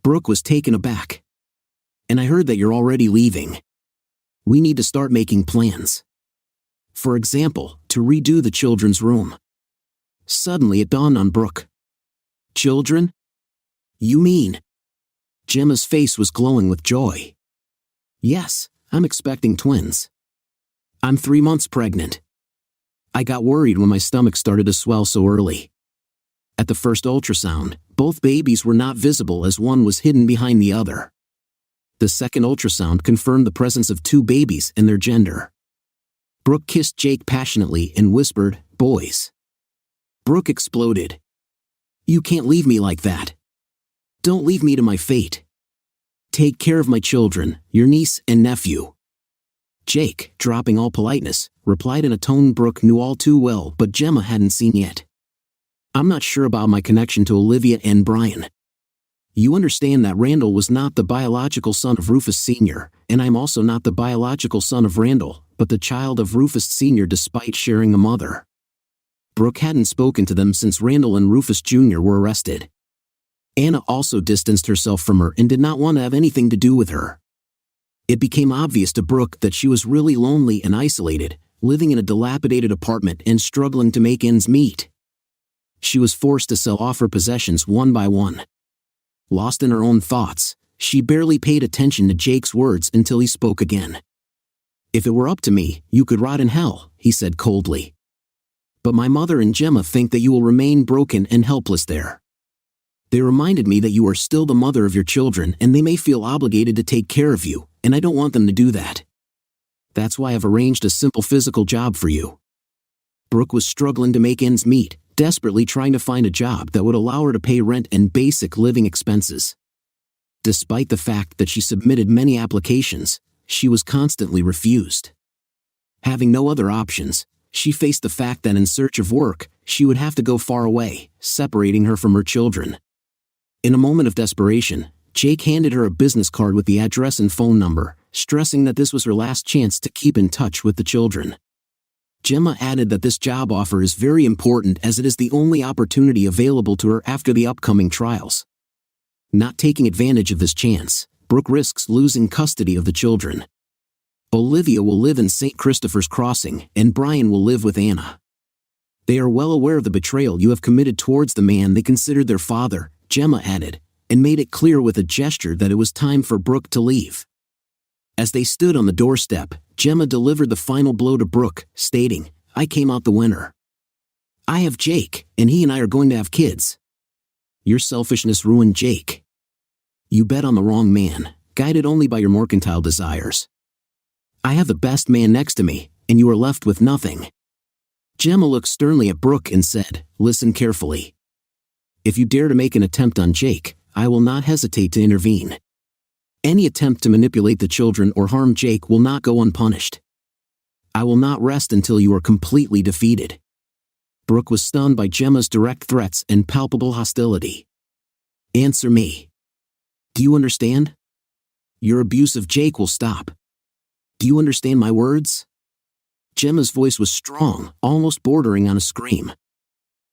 Brooke was taken aback. "And I heard that you're already leaving. We need to start making plans. For example, to redo the children's room." Suddenly it dawned on Brooke. "Children? You mean?" Gemma's face was glowing with joy. "Yes, I'm expecting twins. I'm 3 months pregnant. I got worried when my stomach started to swell so early. At the first ultrasound, both babies were not visible as one was hidden behind the other. The second ultrasound confirmed the presence of 2 babies and their gender." Brooke kissed Jake passionately and whispered, "Boys." Brooke exploded. "You can't leave me like that. Don't leave me to my fate. Take care of my children, your niece and nephew." Jake, dropping all politeness, replied in a tone Brooke knew all too well but Gemma hadn't seen yet. "I'm not sure about my connection to Olivia and Brian. You understand that Randall was not the biological son of Rufus Sr., and I'm also not the biological son of Randall, but the child of Rufus Sr. despite sharing a mother." Brooke hadn't spoken to them since Randall and Rufus Jr. were arrested. Anna also distanced herself from her and did not want to have anything to do with her. It became obvious to Brooke that she was really lonely and isolated, living in a dilapidated apartment and struggling to make ends meet. She was forced to sell off her possessions one by one. Lost in her own thoughts, she barely paid attention to Jake's words until he spoke again. "If it were up to me, you could rot in hell," he said coldly. "But my mother and Gemma think that you will remain broken and helpless there. They reminded me that you are still the mother of your children and they may feel obligated to take care of you, and I don't want them to do that. That's why I've arranged a simple physical job for you." Brooke was struggling to make ends meet, desperately trying to find a job that would allow her to pay rent and basic living expenses. Despite the fact that she submitted many applications, she was constantly refused. Having no other options, she faced the fact that in search of work, she would have to go far away, separating her from her children. In a moment of desperation, Jake handed her a business card with the address and phone number, stressing that this was her last chance to keep in touch with the children. Gemma added that this job offer is very important as it is the only opportunity available to her after the upcoming trials. Not taking advantage of this chance, Brooke risks losing custody of the children. Olivia will live in St. Christopher's Crossing, and Brian will live with Anna. They are well aware of the betrayal you have committed towards the man they considered their father, Gemma added, and made it clear with a gesture that it was time for Brooke to leave. As they stood on the doorstep, Gemma delivered the final blow to Brooke, stating, "I came out the winner. I have Jake, and he and I are going to have kids. Your selfishness ruined Jake. You bet on the wrong man, guided only by your mercantile desires. I have the best man next to me, and you are left with nothing." Gemma looked sternly at Brooke and said, "Listen carefully. If you dare to make an attempt on Jake, I will not hesitate to intervene. Any attempt to manipulate the children or harm Jake will not go unpunished. I will not rest until you are completely defeated." Brooke was stunned by Gemma's direct threats and palpable hostility. "Answer me. Do you understand? Your abuse of Jake will stop. Do you understand my words?" Gemma's voice was strong, almost bordering on a scream.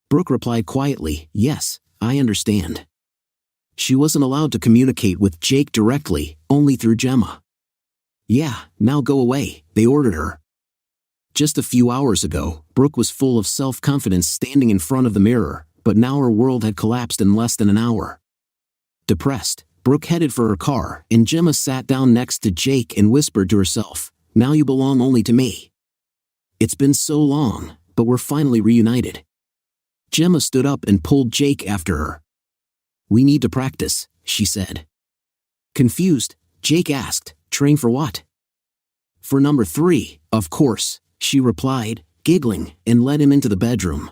Brooke replied quietly, "Yes, I understand." She wasn't allowed to communicate with Jake directly, only through Gemma. "Yeah, now go away," they ordered her. Just a few hours ago, Brooke was full of self-confidence standing in front of the mirror, but now her world had collapsed in less than an hour. Depressed, Brooke headed for her car, and Gemma sat down next to Jake and whispered to herself, "Now you belong only to me. It's been so long, but we're finally reunited." Gemma stood up and pulled Jake after her. "We need to practice," she said. Confused, Jake asked, "Train for what?" "For number 3, of course," she replied, giggling, and led him into the bedroom.